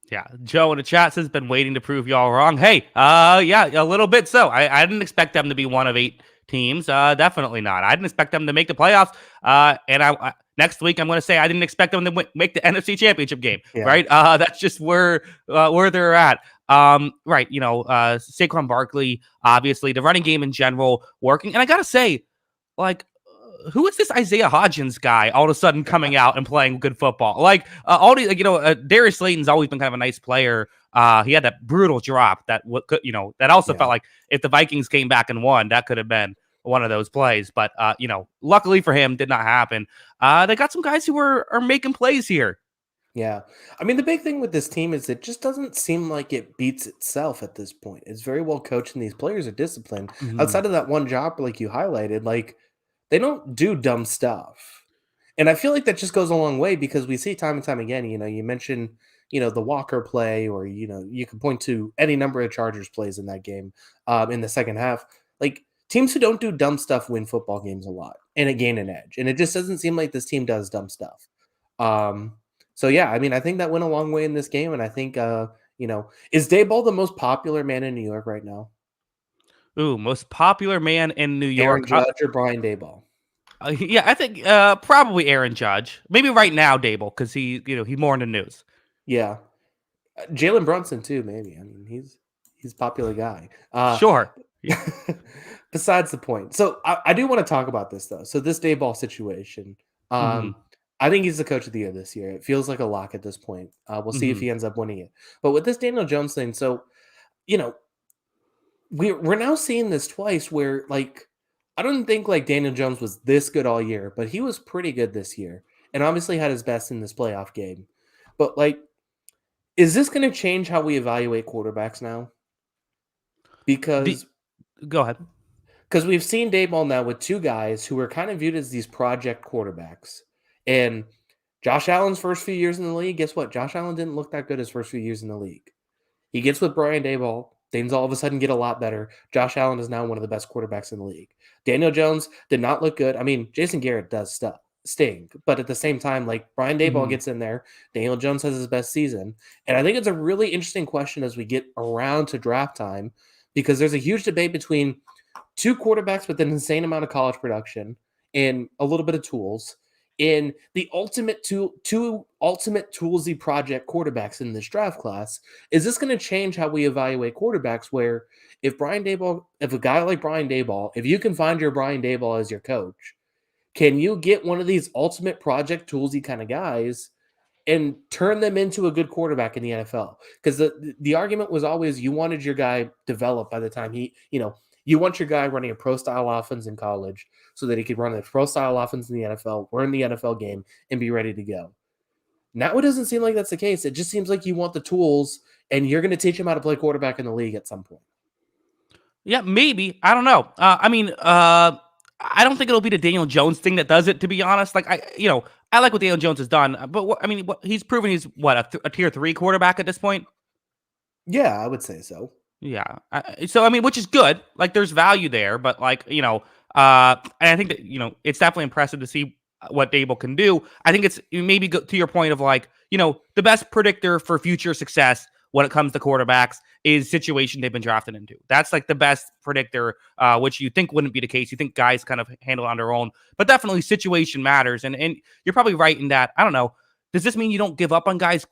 A: Yeah, Joe in the chat says been waiting to prove y'all wrong. Hey, yeah, a little bit. So I didn't expect them to be one of 8 teams. Definitely not. I didn't expect them to make the playoffs. And next week I'm going to say I didn't expect them to make the NFC Championship game.
B: Yeah.
A: Right. That's just where they're at. Right. Saquon Barkley, obviously the running game in general working. And I gotta say, like, who is this Isaiah Hodgins guy all of a sudden coming out and playing good football? Like, all these, Darius Slayton's always been kind of a nice player. He had that brutal drop that that also felt like if the Vikings came back and won, that could have been one of those plays. But luckily for him, did not happen. They got some guys who are making plays here.
B: Yeah. I mean, the big thing with this team is it just doesn't seem like it beats itself at this point. It's very well coached, and these players are disciplined.
A: Mhm.
B: Outside of that one job, like you highlighted, like, they don't do dumb stuff. And I feel like that just goes a long way because we see time and time again, you mentioned, the Walker play, or, you can point to any number of Chargers plays in that game in the second half. Like, teams who don't do dumb stuff win football games a lot and it gain an edge. And it just doesn't seem like this team does dumb stuff. Um, so yeah, I mean, I think that went a long way in this game. And I think, is Dayball the most popular man in New York right now?
A: Ooh, most popular man in New
B: Aaron
A: York.
B: Judge or Brian Dayball?
A: Yeah, I think probably Aaron Judge. Maybe right now Dable because he's more in the news.
B: Yeah. Jalen Brunson too, maybe. I mean, he's a popular guy.
A: Sure. Yeah.
B: Besides the point. So I do want to talk about this though. So this Dayball situation.
A: Hmm.
B: I think he's the coach of the year this year. It feels like a lock at this point. We'll see if
A: Hmm.
B: he ends up winning it. But with this Daniel Jones thing, so you know, we're now seeing this twice where, like, I don't think like Daniel Jones was this good all year, but he was pretty good this year, and obviously had his best in this playoff game. But like, is this going to change how we evaluate quarterbacks now?
A: The,
B: Because
A: Go ahead.
B: we've seen Dayball now with two guys who are kind of viewed as these project quarterbacks. And Josh Allen's first few years in the league, guess what? Josh Allen didn't look that good his first few years in the league. He gets with Brian Daboll. Things all of a sudden get a lot better. Josh Allen is now one of the best quarterbacks in the league. Daniel Jones did not look good. I mean, Jason Garrett does sting, but at the same time, like, Brian Daboll
A: Hmm.
B: gets in there. Daniel Jones has his best season. And I think it's a really interesting question as we get around to draft time, because there's a huge debate between two quarterbacks with an insane amount of college production and a little bit of tools, in the two ultimate toolsy project quarterbacks in this draft class. Is this going to change how we evaluate quarterbacks? Where if a guy like Brian Daboll, if you can find your Brian Daboll as your coach, can you get one of these ultimate project toolsy kind of guys and turn them into a good quarterback in the NFL? Because the argument was always you wanted your guy developed by the time you want your guy running a pro style offense in college so that he could run a pro style offense in the NFL, learn the NFL game, and be ready to go. Now it doesn't seem like that's the case. It just seems like you want the tools and you're going to teach him how to play quarterback in the league at some point.
A: Yeah, maybe. I don't know. I mean, I don't think it'll be the Daniel Jones thing that does it. To be honest, like I like what Daniel Jones has done, but he's proven he's a tier 3 quarterback at this point.
B: Yeah, I would say so.
A: Yeah. So I mean, which is good. Like, there's value there, but and I think that it's definitely impressive to see what Dable can do. I think it's maybe to your point of like the best predictor for future success when it comes to quarterbacks is situation they've been drafted into. That's like the best predictor, which you think wouldn't be the case. You think guys kind of handle it on their own, but definitely situation matters. And you're probably right in that. I don't know. Does this mean you don't give up on guys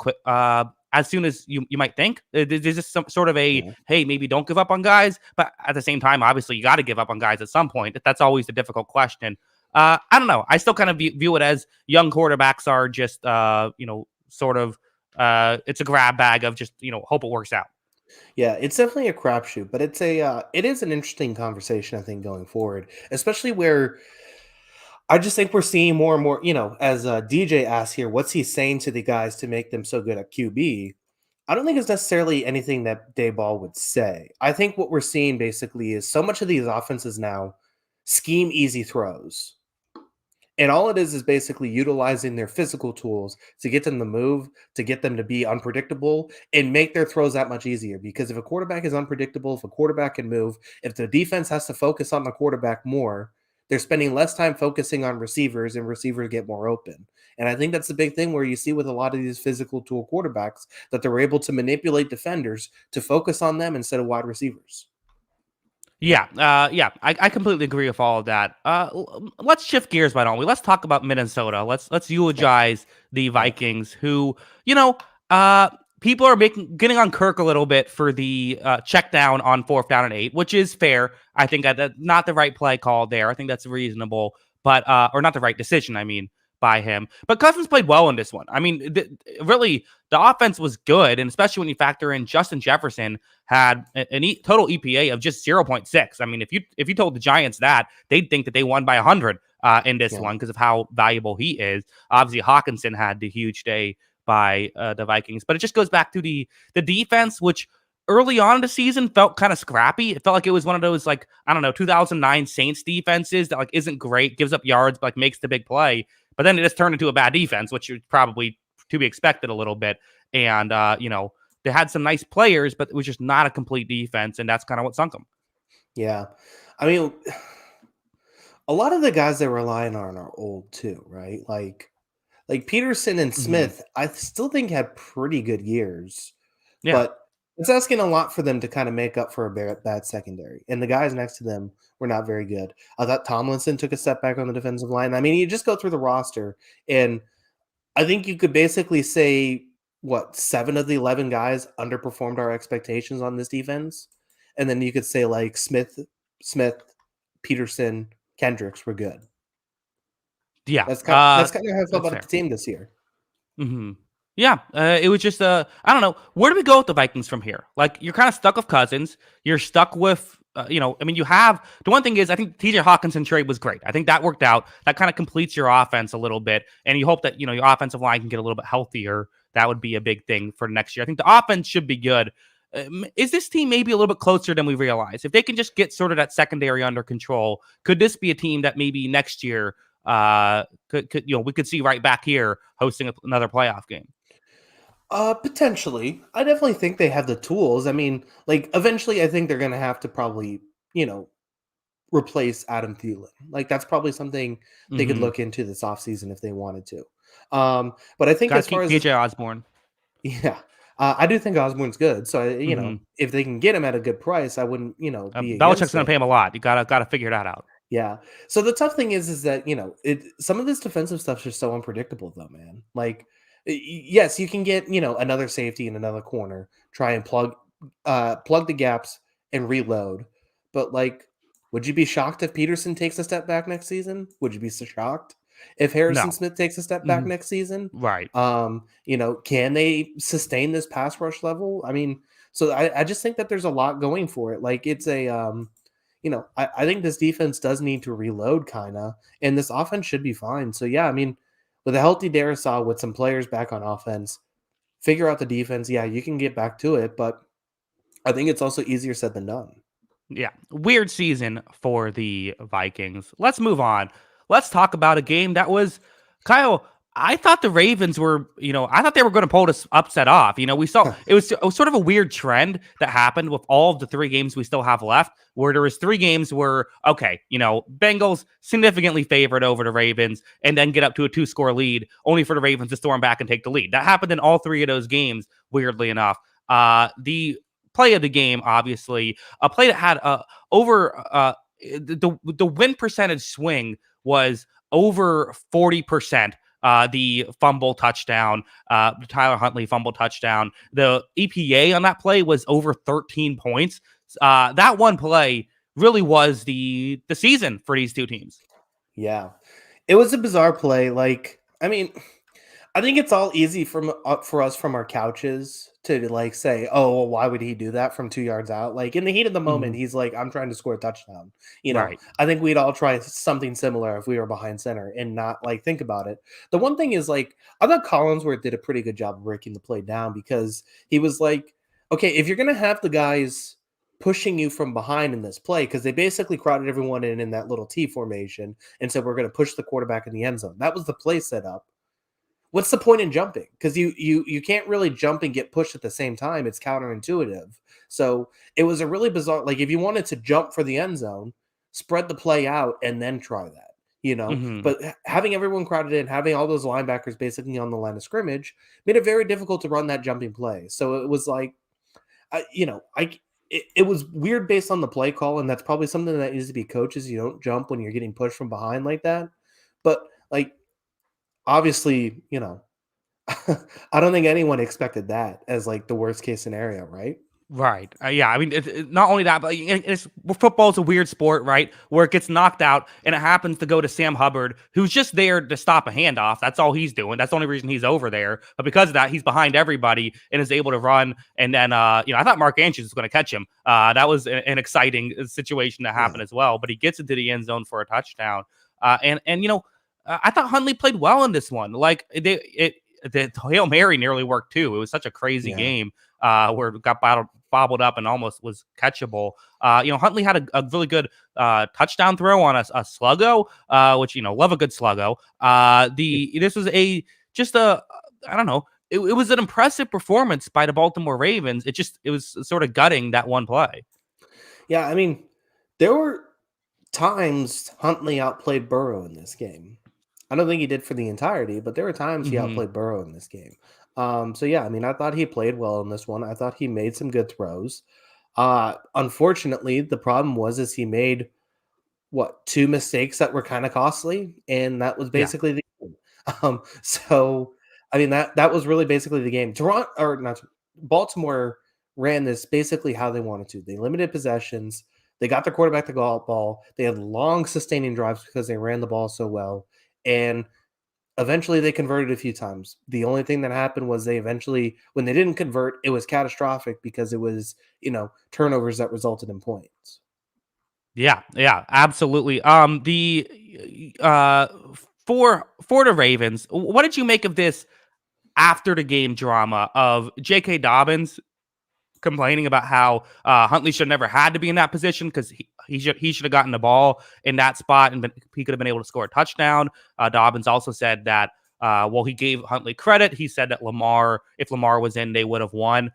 A: as soon as you might think? Is this some sort of a,
B: Yeah.
A: hey, maybe don't give up on guys, but at the same time, obviously you got to give up on guys at some point. That's always the difficult question. I don't know. I still kind of view it as young quarterbacks are just, sort of, it's a grab bag of just, hope it works out.
B: Yeah, it's definitely a crapshoot, but it is an interesting conversation, I think, going forward, especially where I just think we're seeing more and more, as DJ asked here, what's he saying to the guys to make them so good at QB? I don't think it's necessarily anything that Dayball would say. I think what we're seeing basically is so much of these offenses now, scheme easy throws. And all it is basically utilizing their physical tools to get them to move, to get them to be unpredictable, and make their throws that much easier. Because if a quarterback is unpredictable, if a quarterback can move, if the defense has to focus on the quarterback more, they're spending less time focusing on receivers, and receivers get more open. And I think that's the big thing where you see with a lot of these physical tool quarterbacks that they're able to manipulate defenders to focus on them instead of wide receivers.
A: I completely agree with all of that. Let's shift gears, why don't we? Let's talk about Minnesota. Let's
B: Okay.
A: eulogize the
B: Yeah.
A: Vikings, who, you know, uh, people are getting on Kirk a little bit for the check down on 4th down and 8, which is fair. I think that not the right play call there. I think that's reasonable, but or not the right decision. I mean, by him. But Cousins played well in this one. I mean, really, the offense was good, and especially when you factor in Justin Jefferson had total EPA of just 0.6. I mean, if you told the Giants that, they'd think that they won by 100 in this
B: Yeah.
A: one because of how valuable he is. Obviously, Hawkinson had the huge day by the Vikings, but it just goes back to the defense, which early on in the season felt kind of scrappy. It felt like it was one of those, like, I don't know, 2009 Saints defenses that like isn't great, gives up yards, but like makes the big play. But then it just turned into a bad defense, which is probably to be expected a little bit. And they had some nice players, but it was just not a complete defense, and that's kind of what sunk them.
B: Yeah. I mean, a lot of the guys they're relying on are old too, right? Like Peterson and
A: Hmm.
B: Smith, I still think had pretty good years,
A: Yeah.
B: but it's asking a lot for them to kind of make up for a bad secondary. And the guys next to them were not very good. I thought Tomlinson took a step back on the defensive line. I mean, you just go through the roster, and I think you could basically say what 7 of the 11 guys underperformed our expectations on this defense, and then you could say like Smith, Peterson, Kendricks were good.
A: Yeah.
B: That's kind of how I felt
A: That's
B: about
A: fair.
B: the team this year.
A: Hmm. Yeah, it was just I don't know. Where do we go with the Vikings from here? Like, you're kind of stuck with Cousins. You're stuck with I mean, you have the one thing is I think TJ Hawkinson trade was great. I think that worked out. That kind of completes your offense a little bit, and you hope that your offensive line can get a little bit healthier. That would be a big thing for next year. I think the offense should be good. Is this team maybe a little bit closer than we realize? If they can just get sort of that secondary under control, could this be a team that maybe next year could we could see right back here hosting another playoff game?
B: Potentially. I definitely think they have the tools. I mean, like eventually I think they're gonna have to probably, replace Adam Thielen. Like that's probably something they could
A: Hmm.
B: look into this offseason if they wanted to. But I think
A: Got
B: as
A: to
B: far
A: keep
B: as
A: KJ Osborne.
B: yeah, I do think Osborne's good. So
A: Hmm.
B: if they can get him at a good price, I wouldn't, be
A: Belichick's
B: against
A: going to
B: it.
A: pay him a lot. You gotta figure that out.
B: Yeah. So the tough thing is that some of this defensive stuff is just so unpredictable, though, man. Like, yes, you can get another safety in another corner, try and plug the gaps and reload. But like, would you be shocked if Peterson takes a step back next season? Would you be so shocked if Harrison
A: No.
B: Smith takes a step back
A: Hmm.
B: next season?
A: Right.
B: Can they sustain this pass rush level? I mean, so I just think that there's a lot going for it. Like it's a I think this defense does need to reload kind of, and this offense should be fine. So yeah, I mean, with a healthy Darisaw, with some players back on offense, figure out the defense. Yeah, you can get back to it, but I think it's also easier said than done.
A: Yeah, weird season for the Vikings. Let's move on. Let's talk about a game that was, Kyle. I thought the Ravens were, I thought they were going to pull this upset off. We saw it was sort of a weird trend that happened with all of the 3 games we still have left, where there was 3 games where, okay, Bengals significantly favored over the Ravens, and then get up to a 2-score lead, only for the Ravens to storm back and take the lead. That happened in all 3 of those games. Weirdly enough, the play of the game, obviously, a play that had over the win percentage swing was over 40%. The fumble touchdown, the Tyler Huntley fumble touchdown. The EPA on that play was over 13 points. That one play really was the season for these 2 teams.
B: Yeah, it was a bizarre play. Like, I mean, I think it's all easy for us from our couches to like say, "Oh, well, why would he do that from 2 yards out?" Like in the heat of the moment,
A: Hmm.
B: he's like, "I'm trying to score a touchdown."
A: Right.
B: I think we'd all try something similar if we were behind center and not like think about it. The one thing is like, I thought Collinsworth did a pretty good job of breaking the play down because he was like, "Okay, if you're gonna have the guys." pushing you from behind in this play because they basically crowded everyone in that little T formation and said, we're going to push the quarterback in the end zone. That was the play set up. What's the point in jumping? Because you can't really jump and get pushed at the same time. It's counterintuitive. So it was a really bizarre, like if you wanted to jump for the end zone, spread the play out and then try that,
A: Mhm.
B: But having everyone crowded in, having all those linebackers basically on the line of scrimmage made it very difficult to run that jumping play. So it was like, I, you know, I it was weird based on the play call, and that's probably something that needs to be coached. Is you don't jump when you're getting pushed from behind like that. But like obviously, I don't think anyone expected that as like the worst case scenario, right?
A: Right. Yeah. I mean, not only that, but football's a weird sport, right? Where it gets knocked out and it happens to go to Sam Hubbard, who's just there to stop a handoff. That's all he's doing. That's the only reason he's over there. But because of that, he's behind everybody and is able to run. And then, I thought Mark Andrews was going to catch him. That was an exciting situation to happen
B: Yeah.
A: as well. But he gets into the end zone for a touchdown. I thought Huntley played well in this one. Like the Hail Mary nearly worked too. It was such a crazy
B: Yeah.
A: game where it got bobbled up and almost was catchable. Huntley had a really good touchdown throw on a sluggo, which love a good sluggo. This was I don't know. It was an impressive performance by the Baltimore Ravens. It was sort of gutting that one play.
B: Yeah, I mean, there were times Huntley outplayed Burrow in this game. I don't think he did for the entirety, but there were times he
A: Hmm.
B: outplayed Burrow in this game. So yeah, I mean, I thought he played well in this one. I thought he made some good throws. Unfortunately, the problem was is he made two mistakes that were kind of costly, and that was
A: Yeah.
B: basically the game. So I mean that was really basically the game. Toronto or not Baltimore ran this basically how they wanted to. They limited possessions. They got their quarterback the ball. They had long sustaining drives because they ran the ball so well. And eventually they converted a few times. The only thing that happened was they eventually, when they didn't convert, it was catastrophic because it was, turnovers that resulted in points.
A: Yeah, absolutely. The for the Ravens, what did you make of this after the game drama of J.K. Dobbins complaining about how Huntley should have never had to be in that position because he should have gotten the ball in that spot and he could have been able to score a touchdown. Dobbins also said that he gave Huntley credit. He said that if Lamar was in, they would have won.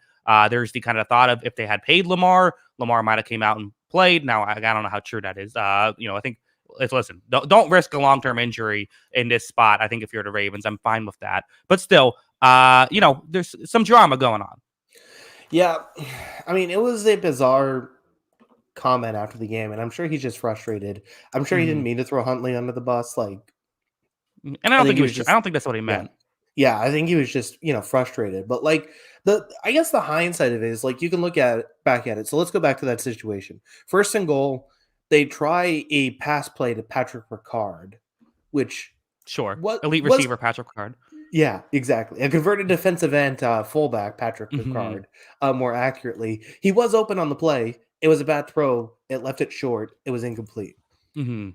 A: There's the kind of thought of if they had paid Lamar might have came out and played. Now I don't know how true that is. I think listen, don't risk a long-term injury in this spot. I think if you're the Ravens, I'm fine with that. But still, there's some drama going on.
B: Yeah. I mean, it was a bizarre comment after the game, and I'm sure he's just frustrated. I'm sure he didn't
A: Mhm.
B: mean to throw Huntley under the bus. Like,
A: And I
B: I
A: don't
B: think
A: think
B: he
A: he
B: was
A: was. I
B: just,
A: don't think that's what he
B: yeah.
A: meant.
B: Yeah, I think he was just, frustrated. But like I guess the hindsight of it is like you can look at it back at it. So let's go back to that situation. First and goal, they try a pass play to Patrick Ricard, which
A: Sure,
B: what
A: elite
B: was
A: receiver Patrick Ricard.
B: yeah, exactly. A converted defensive end fullback, Patrick
A: Mhm.
B: Ricard, more accurately. He was open on the play. It was a bad throw. It left it short. It was incomplete.
A: Mhm.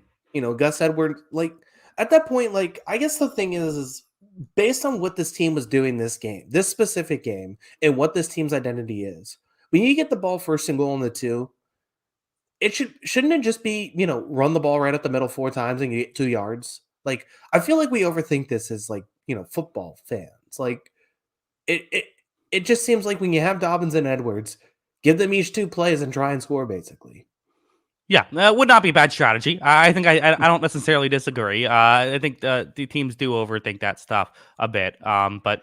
B: Gus Edwards, like at that point, like I guess the thing is based on what this team was doing this specific game, and what this team's identity is. When you get the ball first and goal in the two, shouldn't it just be run the ball right up the middle 4 times and you get 2 yards? Like I feel like we overthink this as like football fans. Like it it just seems like when you have Dobbins and Edwards, give them each 2 plays and try and score basically.
A: Yeah, that would not be a bad strategy. I think I don't necessarily disagree. I think the teams do overthink that stuff a bit. But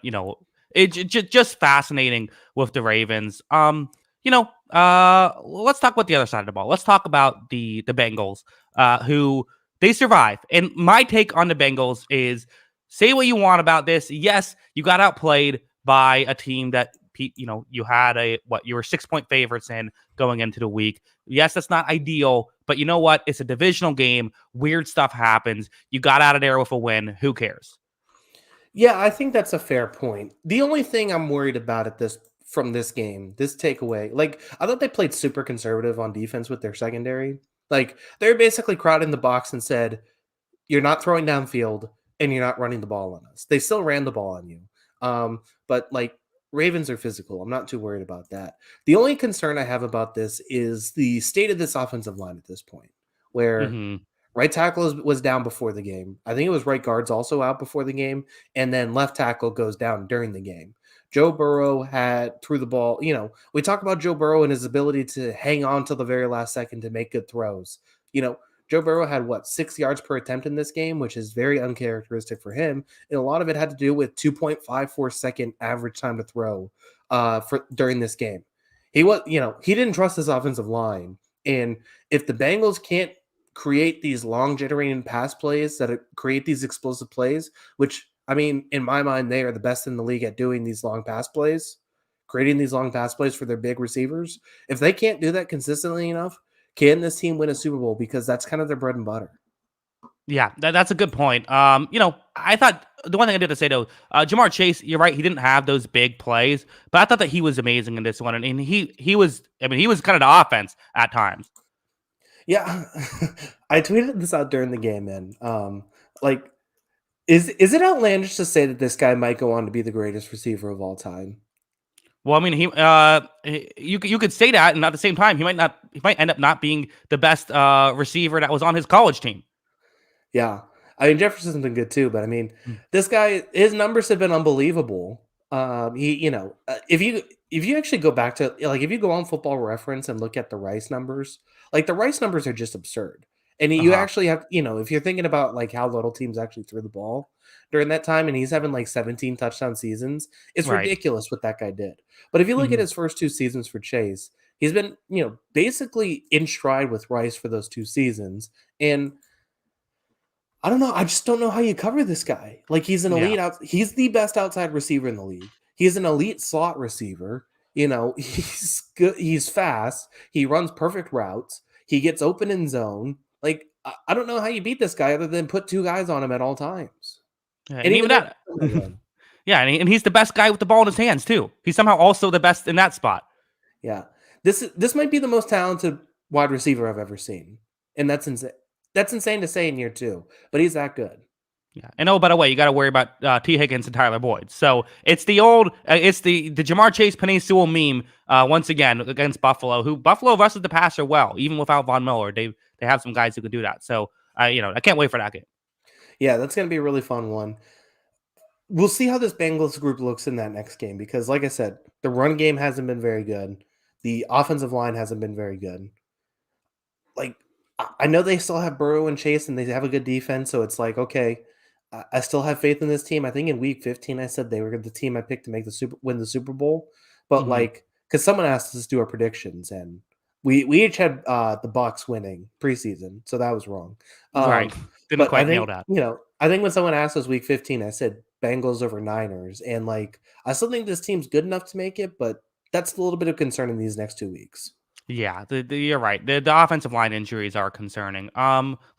A: just fascinating with the Ravens. Let's talk about the other side of the ball. Let's talk about the Bengals, who they survive. And my take on the Bengals is say what you want about this. Yes, you got outplayed by a team that you had you were 6-point favorites in going into the week. Yes, that's not ideal, but you know what? It's a divisional game. Weird stuff happens. You got out of there with a win. Who cares?
B: Yeah, I think that's a fair point. The only thing I'm worried about from this game, this takeaway, like I thought they played super conservative on defense with their secondary. Like they're basically crowded in the box and said, "You're not throwing downfield and you're not running the ball on us." They still ran the ball on you, but like Ravens are physical. I'm not too worried about that. The only concern I have about this is the state of this offensive line at this point, where
A: Hmm.
B: right tackle was down before the game. I think it was right guards also out before the game, and then left tackle goes down during the game. Joe Burrow had threw the ball. We talk about Joe Burrow and his ability to hang on till the very last second to make good throws. Joe Burrow had 6 yards per attempt in this game, which is very uncharacteristic for him. And a lot of it had to do with 2.54-second average time to throw for during this game. He didn't trust his offensive line. And if the Bengals can't create these long generating pass plays that create these explosive plays, which I mean, in my mind, they are the best in the league at doing these long pass plays, creating these long pass plays for their big receivers. If they can't do that consistently enough, can this team win a Super Bowl? Because that's kind of their bread and butter.
A: Yeah, that's a good point. I thought the one thing I did to say though, Jamar Chase, you're right, he didn't have those big plays, but I thought that he was amazing in this one, and he was, I mean, he was kind of the offense at times.
B: Yeah, I tweeted this out during the game, man. Like, is it outlandish to say that this guy might go on to be the greatest receiver of all time?
A: Well, I mean, you could say that, and at the same time, he might end up not being the best receiver that was on his college team.
B: Yeah. I mean, Jefferson's been good too, but I mean, this guy, his numbers have been unbelievable. If you actually go back to if you go on Football Reference and look at the Rice numbers, the Rice numbers are just absurd. And
A: Uh
B: you
A: huh.
B: actually have, if you're thinking about how little teams actually threw the ball during that time, and he's having 17 touchdown seasons, it's
A: Right.
B: ridiculous what that guy did. But if you look at
A: Hmm.
B: his first 2 seasons for Chase, he's been, basically in stride with Rice for those 2 seasons. And I don't know. I just don't know how you cover this guy. He's an
A: Yeah.
B: elite he's the best outside receiver in the league. He's an elite slot receiver. He's good. He's fast. He runs perfect routes. He gets open in zone. I don't know how you beat this guy other than put 2 guys on him at all times.
A: Yeah,
B: And
A: and
B: even
A: even
B: then,
A: that.
B: he's still gonna win.
A: Yeah, and he's the best guy with the ball in his hands too. He's somehow also the best in that spot.
B: Yeah. This might be the most talented wide receiver I've ever seen. And that's insane. That's insane to say in year 2, but he's that good.
A: Yeah, and oh, by the way, you got to worry about T. Higgins and Tyler Boyd. So it's the old, it's the Jamar Chase Penei Sewell meme once again against Buffalo. Who Buffalo rushes the passer well, even without Von Miller. They have some guys who can do that. So I can't wait for that game.
B: Yeah, that's going to be a really fun one. We'll see how this Bengals group looks in that next game because, like I said, the run game hasn't been very good. The offensive line hasn't been very good. I know they still have Burrow and Chase, and they have a good defense. So it's okay, I still have faith in this team. I think in Week 15, I said they were the team I picked to make win the Super Bowl. But
A: Hmm.
B: because someone asked us to do our predictions, and we each had the Bucks winning preseason, so that was wrong.
A: Right, didn't
B: But I
A: quite nail
B: think
A: that.
B: I think when someone asked us Week 15, I said Bengals over Niners, and I still think this team's good enough to make it, but that's a little bit of concern in these next 2 weeks.
A: Yeah, you're right. The offensive line injuries are concerning.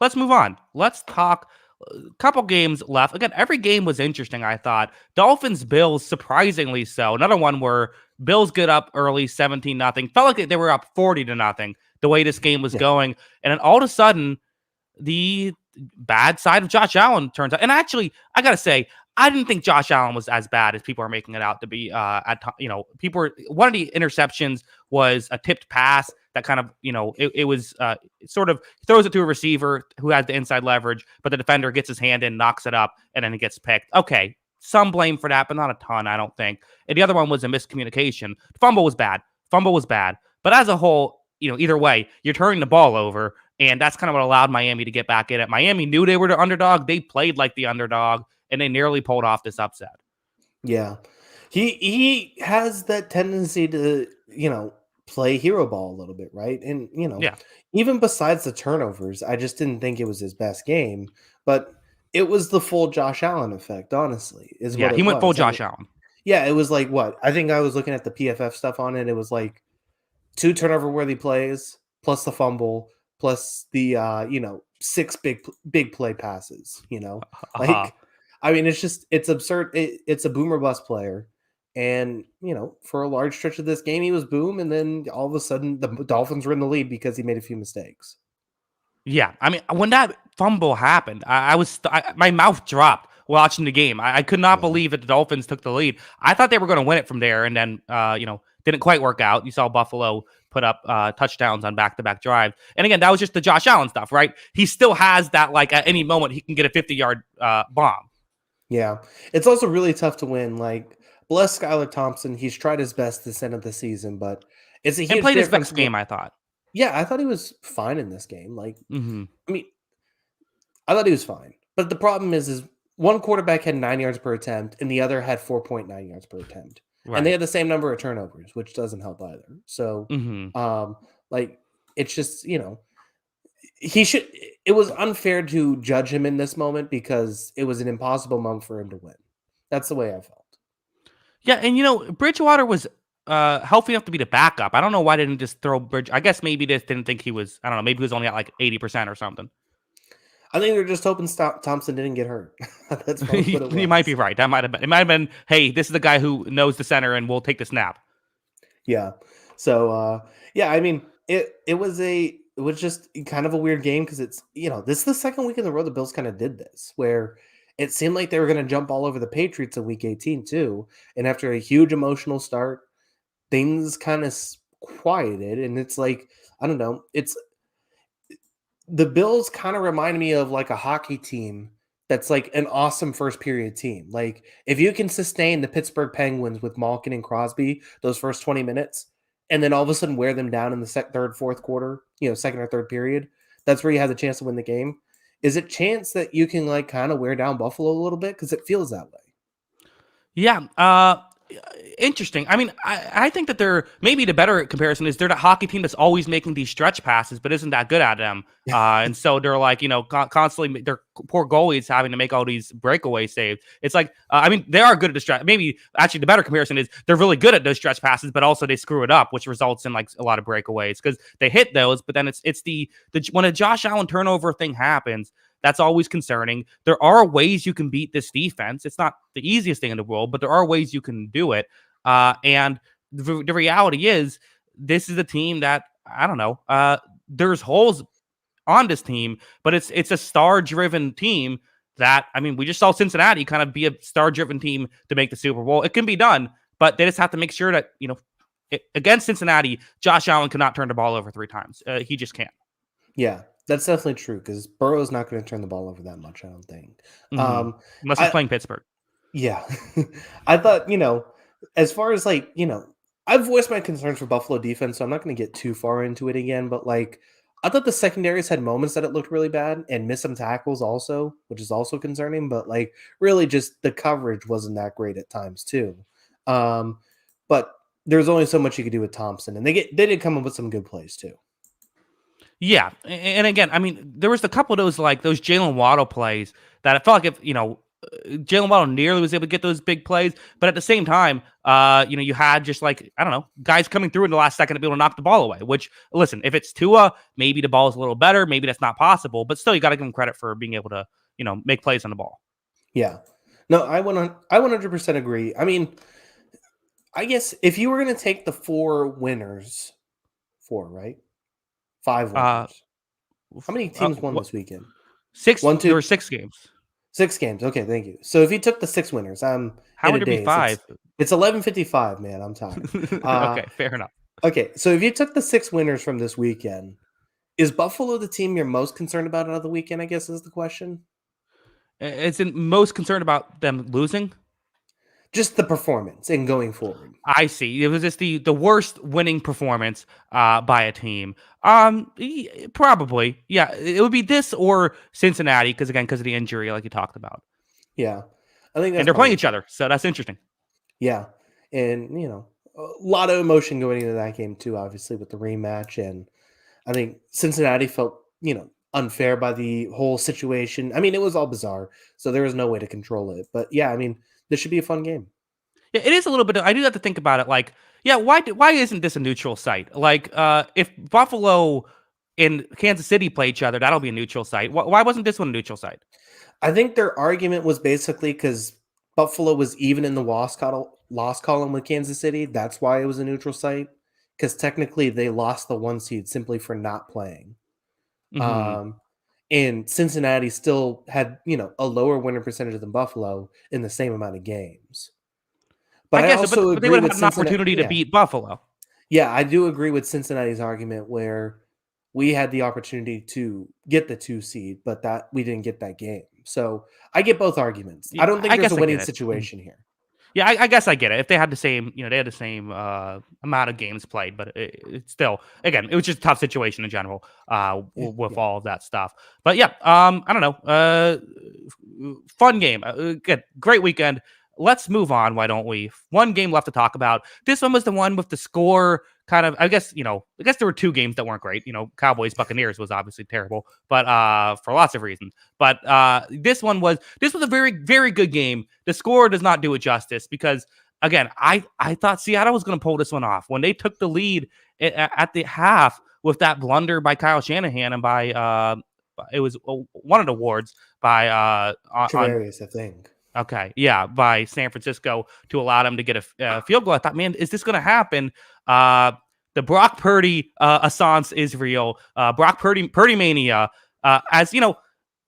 A: Let's move on. Let's talk. Couple games left. Again, every game was interesting. I thought Dolphins Bills surprisingly so. Another one where Bills get up early, 17-0. Felt like they were up 40-0. The way this game was
B: Yeah.
A: going, and then all of a sudden, the bad side of Josh Allen turns out. And actually, I gotta say, I didn't think Josh Allen was as bad as people are making it out to be. People were, one of the interceptions was a tipped pass that kind of, it was sort of throws it to a receiver who has the inside leverage, but the defender gets his hand in, knocks it up, and then it gets picked. Okay, some blame for that, but not a ton, I don't think. And the other one was a miscommunication. Fumble was bad. But as a whole, either way, you're turning the ball over. And that's kind of what allowed Miami to get back in it. Miami knew they were the underdog. They played like the underdog, and they nearly pulled off this upset.
B: Yeah. He has that tendency to, play hero ball a little bit, right? And,
A: Yeah.
B: even besides the turnovers, I just didn't think it was his best game, but it was the full Josh Allen effect, honestly, is
A: Yeah,
B: what
A: he
B: it
A: went full
B: was.
A: Josh Allen.
B: Yeah, it was what? I think I was looking at the PFF stuff on it. It was 2 turnover worthy plays plus the fumble plus the 6 big play passes,
A: Uh-huh.
B: I mean it's absurd. It's a boomer bust player, and for a large stretch of this game he was boom, and then all of a sudden the Dolphins were in the lead because he made a few mistakes.
A: Yeah, I mean, when that fumble happened, my mouth dropped watching the game. I could not
B: Yeah.
A: believe that the Dolphins took the lead. I thought they were going to win it from there, and then didn't quite work out. You saw Buffalo put up touchdowns on back-to-back drives, and again, that was just the Josh Allen stuff, right? He still has that, like, at any moment he can get a 50-yard bomb.
B: Yeah. It's also really tough to win. Like, bless Skylar Thompson. He's tried his best this end of the season, but it's a
A: And
B: huge
A: played his
B: difference.
A: best game, I thought.
B: Yeah, I thought he was fine in this game. Like,
A: Mm-hmm.
B: I mean, I thought he was fine. But the problem is one quarterback had 9 yards per attempt and the other had 4.9 yards per attempt. And they
A: Right.
B: had the same number of turnovers, which doesn't help either. So,
A: Mm-hmm.
B: like, it's just, he should, it was unfair to judge him in this moment because it was an impossible moment for him to win. That's the way I felt.
A: Yeah, and Bridgewater was healthy enough to be the backup. I don't know why they didn't just throw Bridge. I guess maybe they didn't think he was. I don't know. Maybe he was only at like 80% or something.
B: I think they're just hoping Thompson didn't get hurt. That's probably what it was.
A: You might be right. That might have been. It might have been. Hey, this is the guy who knows the center, and we'll take the snap.
B: Yeah. So yeah, I mean it was just kind of a weird game because it's this is the second week in the row the Bills kind of did this where it seemed like they were going to jump all over the Patriots in week 18 too, and after a huge emotional start, things kind of quieted, and it's like I don't know, it's the Bills kind of remind me of like a hockey team that's like an awesome first period team. Like if you can sustain the Pittsburgh Penguins with Malkin and Crosby those first 20 minutes and then all of a sudden wear them down in the third, fourth quarter, second or third period, that's where you have the chance to win the game. Is it chance that you can like kind of wear down Buffalo a little bit? Because it feels that way.
A: Yeah. Interesting. I mean, I think that they're maybe the better comparison is they're the hockey team that's always making these stretch passes, but isn't that good at them. And so they're like, constantly their poor goalies having to make all these breakaway saves. It's like, I mean, they are good at the stretch. Maybe actually the better comparison is they're really good at those stretch passes, but also they screw it up, which results in like a lot of breakaways because they hit those, but then it's the when a Josh Allen turnover thing happens. That's always concerning. There are ways you can beat this defense. It's not the easiest thing in the world, but there are ways you can do it. And the reality is, this is a team that I don't know. There's holes on this team, but it's a star-driven team. That I mean, we just saw Cincinnati kind of be a star-driven team to make the Super Bowl. It can be done, but they just have to make sure that against Cincinnati, Josh Allen cannot turn the ball over 3 times. He just can't.
B: Yeah, that's definitely true because Burrow's not going to turn the ball over that much, I don't think.
A: Mm-hmm. Unless he's playing Pittsburgh.
B: Yeah. I thought, as far as like, I've voiced my concerns for Buffalo defense, so I'm not going to get too far into it again, but like, I thought the secondaries had moments that it looked really bad and missed some tackles also, which is also concerning, but like, really just the coverage wasn't that great at times too. But there's only so much you could do with Thompson, and they did come up with some good plays too.
A: Yeah, and again, I mean, there was a couple of those Jalen Waddle plays that I felt like if Jalen Waddle nearly was able to get those big plays, but at the same time, you had just like I don't know guys coming through in the last second to be able to knock the ball away. Which listen, if it's Tua, maybe the ball is a little better, maybe that's not possible, but still you got to give him credit for being able to make plays on the ball.
B: Yeah, no, I 100% agree. I mean, I guess if you were going to take the 4 winners, 4 right. 5
A: Uh,
B: winners. How many teams won this weekend?
A: 6.
B: 1, 2.
A: There were 6 games.
B: 6 games. Okay, thank you. So if you took the 6 winners, I'm
A: How
B: in
A: would
B: a
A: it be
B: daze.
A: 5?
B: It's 11:55, man. I'm tired.
A: Okay, fair enough.
B: Okay, so if you took the 6 winners from this weekend, is Buffalo the team you're most concerned about out of the weekend? I guess is the question.
A: It's most concerned about them losing.
B: Just the performance and going forward.
A: I see. It was just the worst winning performance by a team. Probably, yeah. It would be this or Cincinnati because of the injury, like you talked about.
B: Yeah, I think that's
A: and they're playing each other, so that's interesting.
B: Yeah, and a lot of emotion going into that game too. Obviously, with the rematch, and I think Cincinnati felt unfair by the whole situation. I mean, it was all bizarre, so there was no way to control it. But yeah, I mean, this should be a fun game.
A: Yeah, it is a little bit. I do have to think about it. Like, yeah, why isn't this a neutral site? Like, if Buffalo and Kansas City play each other, that'll be a neutral site. Why wasn't this one a neutral site?
B: I think their argument was basically because Buffalo was even in the loss column with Kansas City. That's why it was a neutral site because technically they lost the 1 seed simply for not playing.
A: Mm-hmm.
B: Um, and Cincinnati still had, a lower winning percentage than Buffalo in the same amount of games. But
A: I
B: I
A: guess so,
B: also
A: but they
B: agree
A: would have
B: with
A: had an
B: Cincinnati.
A: opportunity to
B: Yeah.
A: beat Buffalo.
B: Yeah, I do agree with Cincinnati's argument where we had the opportunity to get the 2 seed, but that we didn't get that game. So, I get both arguments. I
A: Yeah,
B: don't think
A: I
B: there's a
A: guess I
B: winning
A: get it.
B: situation here.
A: Yeah, I guess I get it. If they had the same, they had the same amount of games played, but it's still, again, it was just a tough situation in general with
B: Yeah.
A: all of that stuff. But yeah, I don't know. Fun game. Good, great weekend. Let's move on. Why don't we? One game left to talk about. This one was the one with the score kind of. I guess there were two games that weren't great. Cowboys Buccaneers was obviously terrible, but for lots of reasons. But this was a very, very good game. The score does not do it justice because, again, I thought Seattle was going to pull this one off when they took the lead at the half with that blunder by Kyle Shanahan and by it was one of the awards by on
B: Travarius, I think.
A: okay, yeah, by San Francisco to allow them to get a field goal. I thought, man, is this going to happen? The Brock Purdy assance is real. Brock Purdy mania. As you know,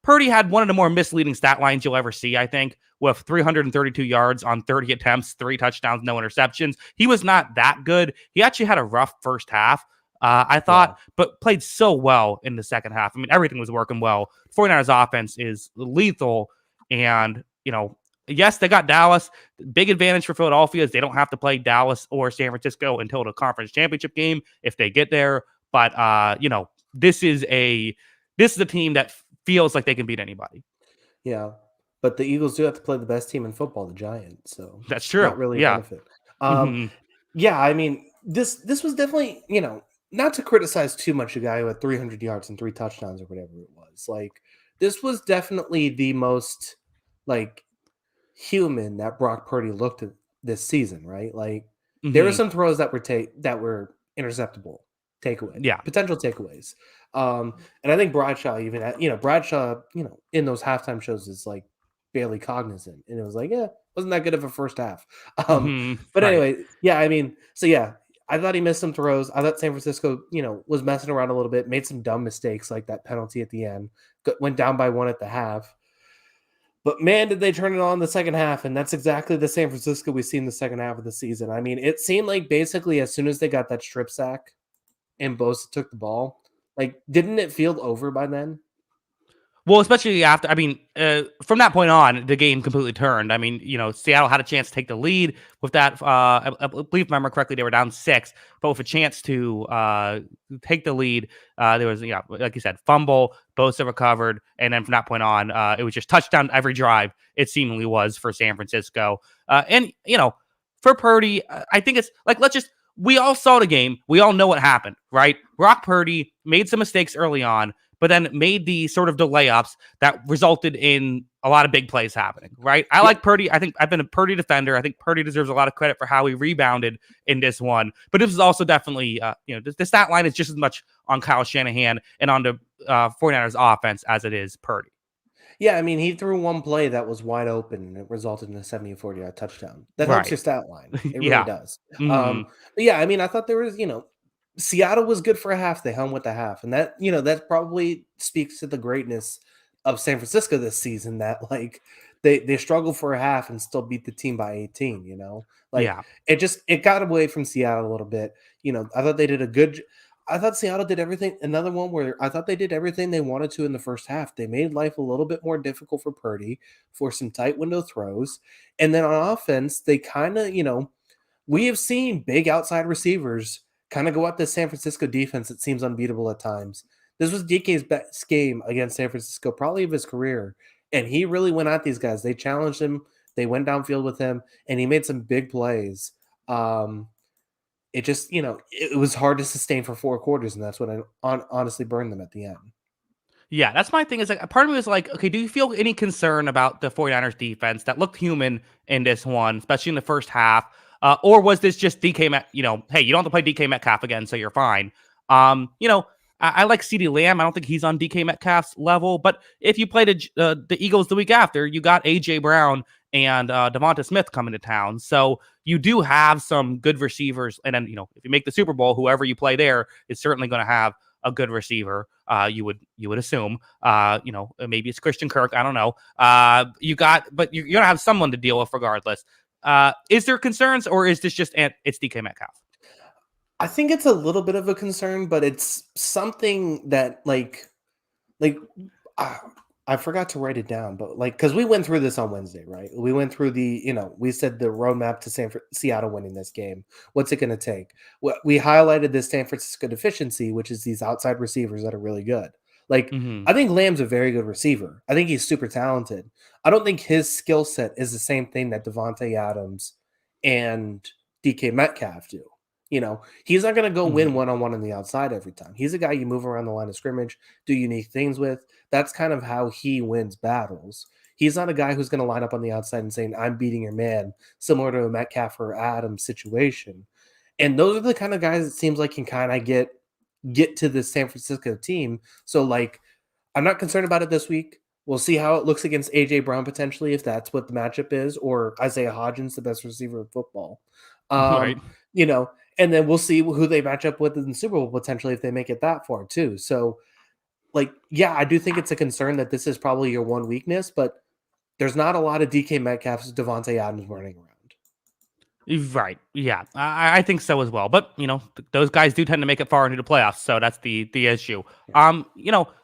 A: Purdy had one of the more misleading stat lines you'll ever see, I think, with 332 yards on 30 attempts, 3 touchdowns, no interceptions. He was not that good. He actually had a rough first half, I thought, but played so well in the second half. I mean, everything was working well. 49ers offense is lethal. And, yes, they got Dallas. Big advantage for Philadelphia is they don't have to play Dallas or San Francisco until the conference championship game if they get there. But, this is a team that feels like they can beat anybody.
B: Yeah. But the Eagles do have to play the best team in football, the Giants. So
A: That's true.
B: not really a
A: Yeah.
B: benefit.
A: Mm-hmm.
B: Yeah, I mean, this was definitely, not to criticize too much a guy who had 300 yards and 3 touchdowns or whatever it was. Like, this was definitely the most, like, human that Brock Purdy looked at this season, right? Like, there were
A: Mm-hmm.
B: some throws that were interceptable,
A: Yeah.
B: potential takeaways. And I think Bradshaw even in those halftime shows is like barely cognizant, and it was like, yeah, wasn't that good of a first half.
A: Mm-hmm.
B: But
A: Right.
B: anyway, yeah, I mean, so yeah, I thought he missed some throws. I thought San Francisco, was messing around a little bit, made some dumb mistakes like that penalty at the end, went down by 1 at the half. But man, did they turn it on in the second half, and that's exactly the San Francisco we see in the second half of the season. I mean, it seemed like basically as soon as they got that strip sack and Bosa took the ball, like, didn't it feel over by then?
A: Well, especially after, I mean, from that point on, the game completely turned. I mean, Seattle had a chance to take the lead with that. I believe, if I remember correctly, they were down 6, but with a chance to take the lead, there was, like you said, fumble, Bosa recovered, and then from that point on, it was just touchdown every drive. It seemingly was for San Francisco, and for Purdy, I think it's like we all saw the game, we all know what happened, right? Brock Purdy made some mistakes early on, but then made the sort of delay ups that resulted in a lot of big plays happening, right? I like Purdy. I think I've been a Purdy defender. I think Purdy deserves a lot of credit for how he rebounded in this one. But this is also definitely, the stat line is just as much on Kyle Shanahan and on the 49ers offense as it is Purdy.
B: Yeah, I mean, he threw one play that was wide open, and it resulted in a 70-40-yard touchdown. That helps
A: Right.
B: your stat line. It really
A: Yeah.
B: does.
A: Mm-hmm.
B: But yeah, I mean, I thought there was, Seattle was good for a half. They hung with the half, and that probably speaks to the greatness of San Francisco this season. That like they struggled for a half and still beat the team by 18. Like
A: Yeah.
B: it got away from Seattle a little bit. I thought they did a good. I thought Seattle did everything. Another one where I thought they did everything they wanted to in the first half. They made life a little bit more difficult for Purdy for some tight window throws, and then on offense, they kind of we have seen big outside receivers kind of go at the San Francisco defense that seems unbeatable at times. This was DK's best game against San Francisco, probably of his career, and he really went at these guys. They challenged him, they went downfield with him, and he made some big plays. It just, it was hard to sustain for 4 quarters, and that's what I honestly burned them at the end.
A: Yeah, that's my thing is like part of me was like, okay, do you feel any concern about the 49ers defense that looked human in this one, especially in the first half? Or was this just DK Met, hey, you don't have to play DK Metcalf again, so you're fine. I like CeeDee Lamb. I don't think he's on DK Metcalf's level, but if you played the Eagles the week after, you got AJ Brown and Devonta Smith coming to town. So you do have some good receivers. And then, if you make the Super Bowl, whoever you play there is certainly going to have a good receiver. You would assume. Maybe it's Christian Kirk. I don't know. But you're gonna have someone to deal with regardless. Is there concerns, or is this just it's DK Metcalf?
B: I think it's a little bit of a concern, but it's something that like uh, I forgot to write it down, but because we went through this on Wednesday, right? We went through we said the roadmap to Seattle winning this game. What's it going to take? We highlighted this San Francisco deficiency, which is these outside receivers that are really good.
A: Mm-hmm.
B: I think Lamb's a very good receiver. I think he's super talented. I don't think his skill set is the same thing that Devontae Adams and DK Metcalf do. He's not going to go win
A: Mm-hmm.
B: one-on-one on the outside every time. He's a guy you move around the line of scrimmage, do unique things with. That's kind of how he wins battles. He's not a guy who's going to line up on the outside and saying, I'm beating your man, similar to a Metcalf or Adams situation. And those are the kind of guys it seems like can kind of get to the San Francisco team. So, I'm not concerned about it this week. We'll see how it looks against A.J. Brown potentially, if that's what the matchup is, or Isaiah Hodgins, the best receiver in football.
A: Right.
B: You know, and then we'll see who they match up with in the Super Bowl potentially if they make it that far too. So, yeah, I do think it's a concern that this is probably your one weakness, but there's not a lot of DK Metcalf's, Devontae Adams running around.
A: Right. Yeah, I think so as well. But those guys do tend to make it far into the playoffs, so that's the issue.
B: Yeah.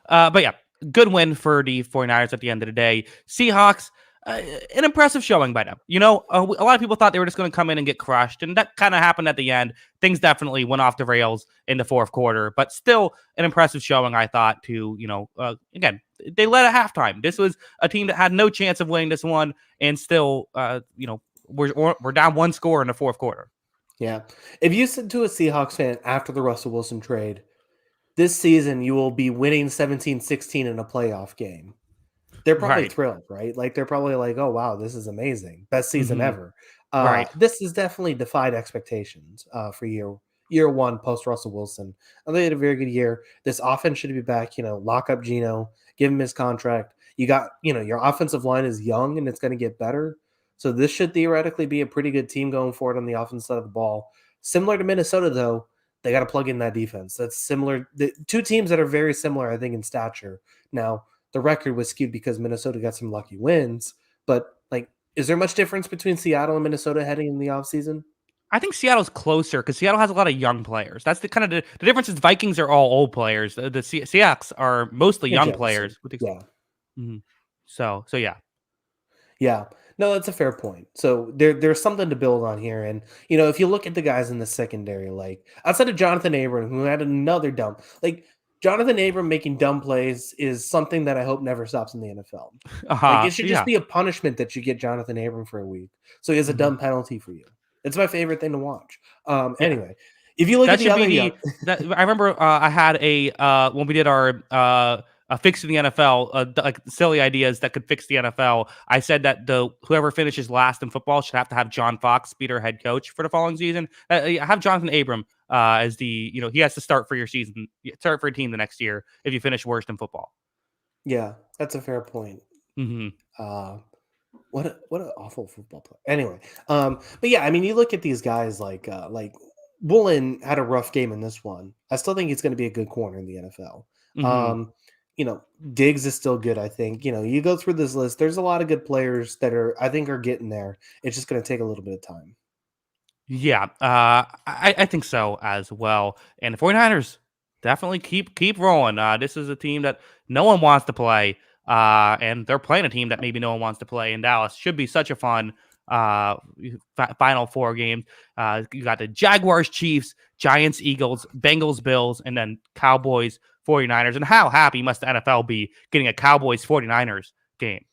A: But yeah, good win for the 49ers at the end of the day. Seahawks, an impressive showing by them. A lot of people thought they were just going to come in and get crushed, and that kind of happened at the end. Things definitely went off the rails in the fourth quarter, but still an impressive showing, I thought. Again, they led at halftime. This was a team that had no chance of winning this one, and still, we're down one score in the fourth quarter.
B: Yeah. If you said to a Seahawks fan after the Russell Wilson trade, this season you will be winning 17-16 in a playoff game, they're probably
A: Right.
B: thrilled, right? They're probably like, oh, wow, this is amazing. Best season
A: Mm-hmm.
B: ever.
A: Right.
B: This has definitely defied expectations for year one post Russell Wilson. And they had a very good year. This offense should be back, lock up Geno, give him his contract. You got, your offensive line is young and it's going to get better. So this should theoretically be a pretty good team going forward on the offense side of the ball. Similar to Minnesota, though, they got to plug in that defense. That's similar. The two teams that are very similar, I think, in stature. Now, the record was skewed because Minnesota got some lucky wins, but is there much difference between Seattle and Minnesota heading in the offseason?
A: I think Seattle's closer because Seattle has a lot of young players. That's the kind of the difference. Is Vikings are all old players. The Seahawks are mostly
B: Yeah,
A: young
B: Jefferson.
A: players.
B: Yeah.
A: Mm-hmm. So yeah.
B: Yeah. No, that's a fair point. So there's something to build on here. And, if you look at the guys in the secondary, outside of Jonathan Abram, who had another dumb, Jonathan Abram making dumb plays is something that I hope never stops in the NFL. It should just
A: Yeah.
B: be a punishment that you get Jonathan Abram for a week. So he has a
A: Mm-hmm.
B: dumb penalty for you. It's my favorite thing to watch.
A: Yeah.
B: Anyway, if you look
A: That
B: at the
A: should
B: other
A: be that. I remember I had when we did our fixing the NFL, silly ideas that could fix the NFL. I said that whoever finishes last in football should have to have John Fox be their head coach for the following season. Have Jonathan Abram as he has to start for your season, start for your team the next year if you finish worst in football.
B: Yeah, that's a fair point.
A: Mm-hmm.
B: What an awful football player. Anyway, but yeah, I mean, you look at these guys like Woolen had a rough game in this one. I still think he's going to be a good corner in the NFL.
A: Mm-hmm.
B: Diggs is still good. I think you go through this list. There's a lot of good players that I think are getting there. It's just going to take a little bit of time.
A: Yeah, I think so as well. And the 49ers definitely keep rolling. This is a team that no one wants to play, and they're playing a team that maybe no one wants to play in Dallas. Should be such a fun final four games. You got the Jaguars, Chiefs, Giants, Eagles, Bengals, Bills, and then Cowboys, 49ers. And how happy must the NFL be getting a Cowboys 49ers game?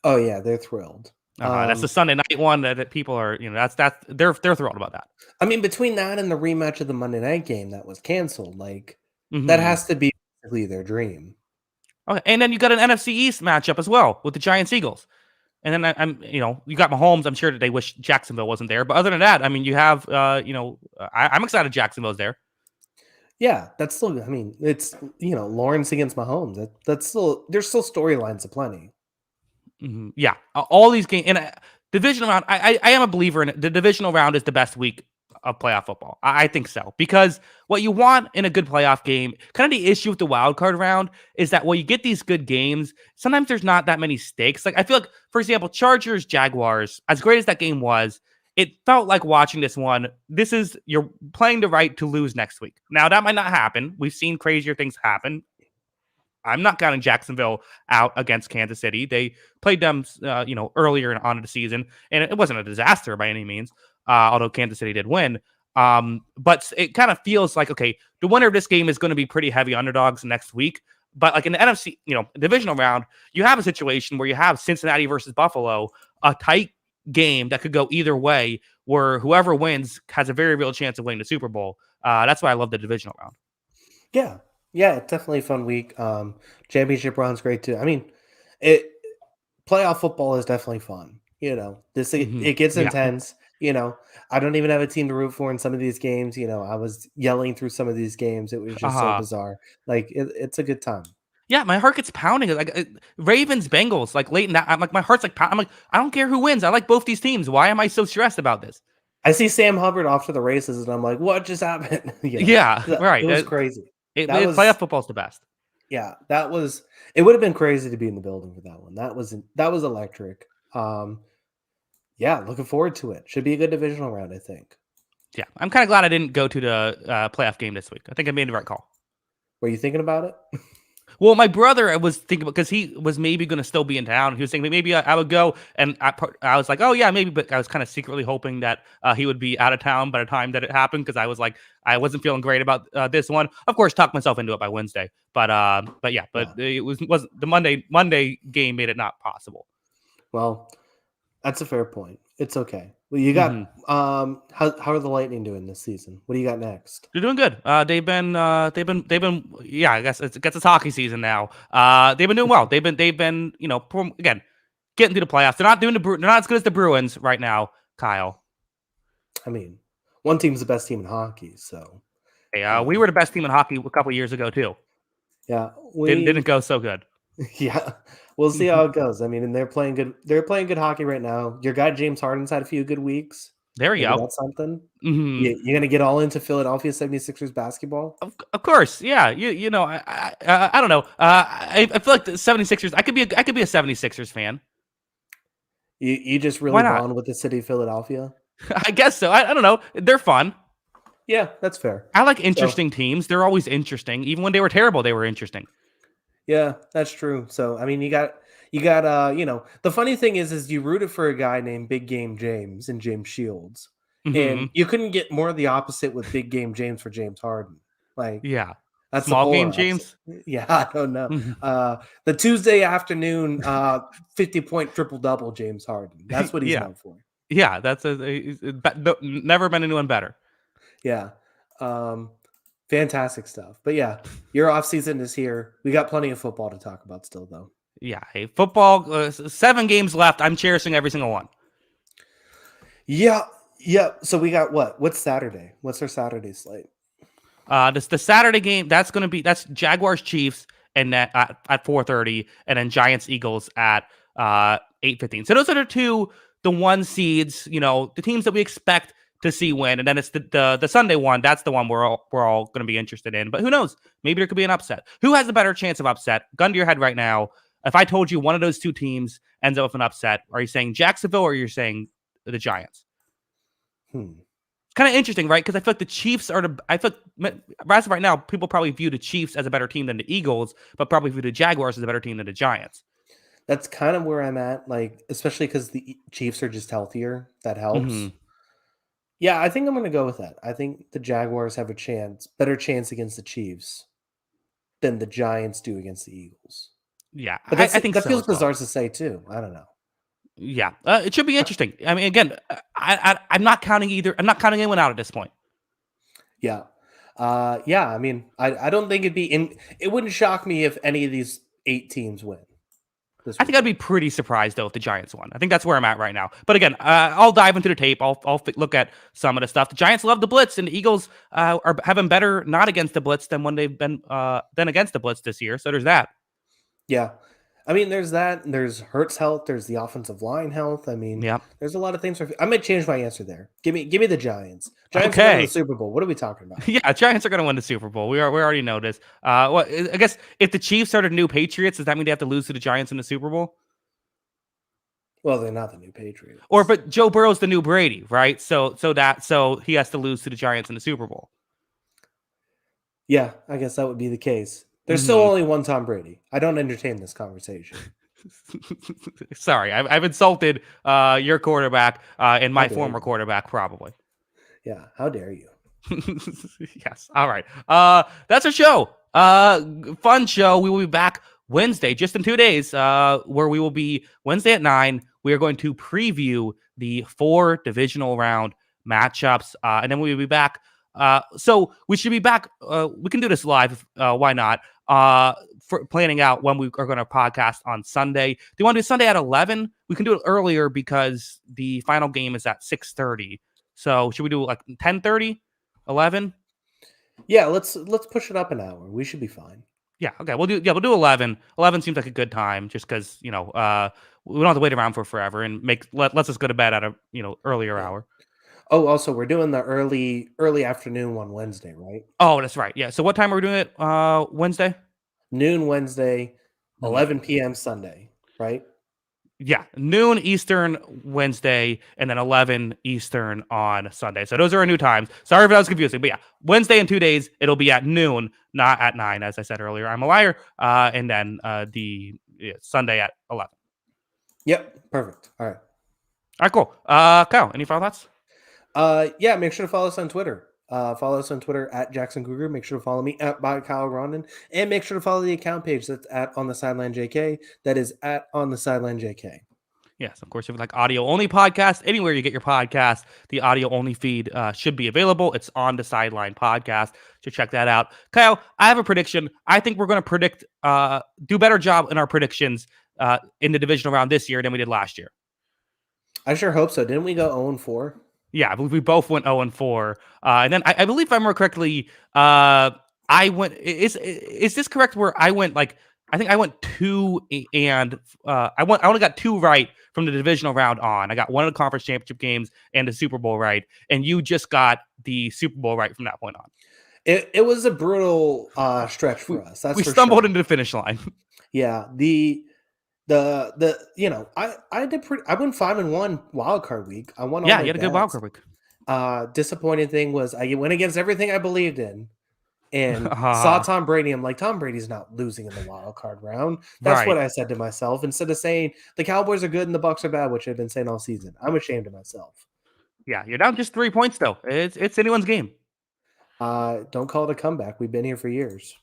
B: Oh yeah, they're thrilled.
A: That's the Sunday night one that people are, they're thrilled about that.
B: I mean, between that and the rematch of the Monday night game that was canceled, that
A: Mm-hmm.
B: has to be basically their dream.
A: Okay, and then you got an NFC East matchup as well with the Giants Eagles, and then you got Mahomes. I'm sure that they wish Jacksonville wasn't there, but other than that, I mean, you have I'm excited Jacksonville's there.
B: Yeah, that's still. I mean, it's Lawrence against Mahomes. That's still there's still storylines aplenty.
A: Mm-hmm. Yeah, all these games in a divisional round. I am a believer in it. The divisional round is the best week of playoff football. I think so, because what you want in a good playoff game, kind of the issue with the wild card round, is that when you get these good games, sometimes there's not that many stakes. Like I feel like, for example, Chargers Jaguars, as great as that game was, it felt like watching this one. You're playing the right to lose next week. Now that might not happen. We've seen crazier things happen. I'm not counting Jacksonville out against Kansas City. They played them, earlier on in the season, and it wasn't a disaster by any means. Although Kansas City did win, but it kind of feels like, okay, the winner of this game is going to be pretty heavy underdogs next week. But like in the NFC, divisional round, you have a situation where you have Cincinnati versus Buffalo, a tight game that could go either way, where whoever wins has a very real chance of winning the Super Bowl. That's why I love the divisional round.
B: Yeah. Yeah, it's definitely a fun week. Championship round's great too. I mean, it playoff football is definitely fun. It gets
A: Yeah.
B: intense. I don't even have a team to root for in some of these games. I was yelling through some of these games. It was just so bizarre. Like it's a good time.
A: Yeah, my heart gets pounding. Like Ravens, Bengals, like late in that, I'm like, my heart's like, I'm like, I don't care who wins. I like both these teams. Why am I so stressed about this?
B: I see Sam Hubbard off to the races, and I'm like, what just happened?
A: Yeah, right.
B: It was crazy.
A: Playoff football's the best.
B: Yeah, it would have been crazy to be in the building for that one. That was electric. Yeah, looking forward to it. Should be a good divisional round, I think.
A: Yeah, I'm kind of glad I didn't go to the playoff game this week. I think I made the right call.
B: Were you thinking about it?
A: Well, my brother was thinking, because he was maybe going to still be in town. He was saying maybe I would go, and I was like, oh yeah, maybe. But I was kind of secretly hoping that he would be out of town by the time that it happened, because I was like, I wasn't feeling great about this one. Of course, talked myself into it by Wednesday, but yeah, it was the Monday game made it not possible.
B: Well, that's a fair point. It's okay. Well, you got how are the Lightning doing this season? What do you got next?
A: They're doing good. They've been yeah, I guess it's hockey season now. They've been doing well. They've been again, getting to the playoffs. They're not as good as the Bruins right now, Kyle.
B: I mean, one team's the best team in hockey, so
A: hey, we were the best team in hockey a couple years ago too.
B: Yeah,
A: didn't go so good.
B: Yeah, we'll see how it goes. I mean, and they're playing good. They're playing good hockey right now. Your guy James Harden's had a few good weeks.
A: There you go.
B: That's something. You're gonna get all into Philadelphia 76ers basketball?
A: Of course, yeah. I don't know. I feel like the 76ers. I could be a 76ers fan.
B: You just really bond with the city of Philadelphia?
A: I guess so. I don't know. They're fun.
B: Yeah, that's fair.
A: I like interesting teams. They're always interesting. Even when they were terrible, they were interesting.
B: Yeah, that's true. So, I mean, you got the funny thing is you rooted for a guy named Big Game James and James Shields. And you couldn't get more of the opposite with Big Game James for James Harden. Like,
A: yeah.
B: That's
A: small game James.
B: Yeah, I don't know. The Tuesday afternoon 50-point triple-double James Harden. That's what he's known for.
A: Yeah, that's never been anyone better.
B: Yeah. Fantastic stuff. But yeah, your off season is here. We got plenty of football to talk about still, though.
A: Yeah, hey, football, 7 games left. I'm cherishing every single one.
B: Yeah. So we got what? What's Saturday? What's our Saturday slate?
A: The Saturday game, that's Jaguars Chiefs, and that at 4:30, and then Giants Eagles at 8:15. So those are the 1 seeds, the teams that we expect to see win, and then it's the Sunday one. That's the one we're all going to be interested in. But who knows? Maybe there could be an upset. Who has a better chance of upset? Gun to your head right now. If I told you one of those 2 teams ends up with an upset, are you saying Jacksonville or you're saying the Giants? It's kind of interesting, right? Because I feel like the Chiefs I feel like as of right now, people probably view the Chiefs as a better team than the Eagles, but probably view the Jaguars as a better team than the Giants.
B: That's kind of where I'm at, like, especially because the Chiefs are just healthier. That helps. Yeah, I think I'm going to go with that. I think the Jaguars have better chance against the Chiefs than the Giants do against the Eagles.
A: Yeah,
B: but I think that feels bizarre to say too. I don't know.
A: Yeah, it should be interesting. I mean, again, I'm not counting either. I'm not counting anyone out at this point.
B: Yeah, yeah. I mean, I don't think it wouldn't shock me if any of these 8 teams win.
A: I think I'd be pretty surprised though if the Giants won. I think that's where I'm at right now. But again, I'll dive into the tape. I'll look at some of the stuff. The Giants love the blitz, and the Eagles are having better not against the blitz than when they've been than against the blitz this year. So there's that.
B: Yeah. I mean, there's that. There's Hurts health. There's the offensive line health. I mean,
A: Yep.
B: there's a lot of things. I might change my answer there. Give me the Giants. Giants are going to the
A: Okay.
B: Super Bowl. What are we talking about?
A: Yeah, Giants are going to win the Super Bowl. We already know this. Well, I guess if the Chiefs are the new Patriots, does that mean they have to lose to the Giants in the Super Bowl?
B: Well, they're not the new
A: Or
B: Patriots.
A: but Joe Burrow's the new Brady, right? So he has to lose to the Giants in the Super Bowl.
B: Yeah, I guess that would be the case. There's still
A: Hmm.
B: only one Tom Brady. I don't entertain this conversation.
A: Sorry, I've insulted your quarterback and
B: How
A: my
B: dare
A: former
B: you?
A: quarterback probably.
B: Yeah, how dare you?
A: Yes. All right. That's our show. Fun show. We will be back Wednesday, just in 2 days, where we will be Wednesday at 9. We are going to preview the 4 divisional round matchups, and then we will be back. So we should be back. We can do this live. Why not? For planning out when we are going to podcast on Sunday. Do you want to do Sunday at 11? We can do it earlier because the final game is at 6:30. So should we do like 10:30? 11?
B: Yeah, let's push it up an hour. We should be fine.
A: Yeah, okay. We'll do 11. 11 seems like a good time just cuz, we don't have to wait around for forever and lets us go to bed at a, earlier
B: Yeah.
A: hour.
B: Oh, also, we're doing the early afternoon one Wednesday, right?
A: Oh, that's right. Yeah. So what time are we doing it? Wednesday?
B: Noon Wednesday,
A: Noon.
B: 11 p.m. Sunday, right?
A: Yeah, noon Eastern Wednesday and then 11 Eastern on Sunday. So those are our new times. Sorry if that was confusing, but yeah, Wednesday in 2 days, it'll be at noon, not at 9, as I said earlier. I'm a liar. And then Sunday at 11.
B: Yep, perfect. All right.
A: All right, cool. Kyle, any final thoughts?
B: Yeah, make sure to follow us on Twitter. Follow us on Twitter at Jackson Cougar. Make sure to follow me at by Kyle Rondon, and make sure to follow the account page that's at On the Sideline JK. That is at On the Sideline JK.
A: Yes, of course, if you like audio only podcast, anywhere you get your podcast, the audio only feed should be available. It's on the Sideline podcast. So check that out. Kyle, I have a prediction. I think we're going to do a better job in our predictions in the divisional round this year than we did last year.
B: I sure hope so. Didn't we go 0-4?
A: Yeah, I believe we both went 0-4. And then I believe if I remember correctly, I went. Is this correct? Where I went I think I went 2 and I only got 2 right from the divisional round on. I got one of the conference championship games and the Super Bowl right, and you just got the Super Bowl right from that point on.
B: It was a brutal stretch for us. That's
A: we
B: for
A: stumbled
B: sure.
A: into the finish line.
B: Yeah, I did pretty. I went 5-1 wild card week. I won all
A: Yeah,
B: my
A: you had a good wild
B: bets.
A: card week.
B: Disappointing thing was I went against everything I believed in, and saw
A: Uh,
B: Tom Brady. I'm like, Tom Brady's not losing in the wild card round. That's
A: right.
B: what I said to myself instead of saying the Cowboys are good and the Bucs are bad, which I've been saying all season. I'm ashamed of myself.
A: Yeah, you're down just 3 points though. It's anyone's game.
B: Don't call it a comeback. We've been here for years.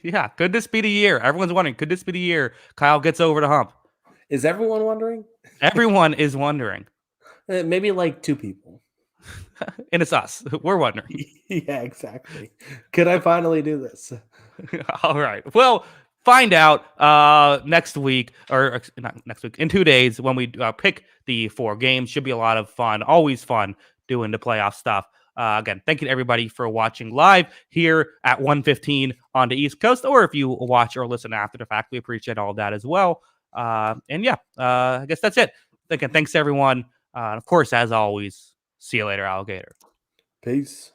A: Yeah, could this be the year? Everyone's wondering, could this be the year Kyle gets over the hump?
B: Is everyone wondering?
A: Everyone is wondering.
B: Maybe like 2 people.
A: And it's us. We're wondering.
B: Yeah, exactly. Could I finally do this?
A: All right. Well, find out next week, or not next week, in 2 days when we pick the 4 games. Should be a lot of fun. Always fun doing the playoff stuff. Again, thank you to everybody for watching live here at 1:15 on the East Coast, or if you watch or listen after the fact, we appreciate all of that as well. And yeah, I guess that's it. Again, thanks everyone. Of course, as always, see you later, alligator.
B: Peace.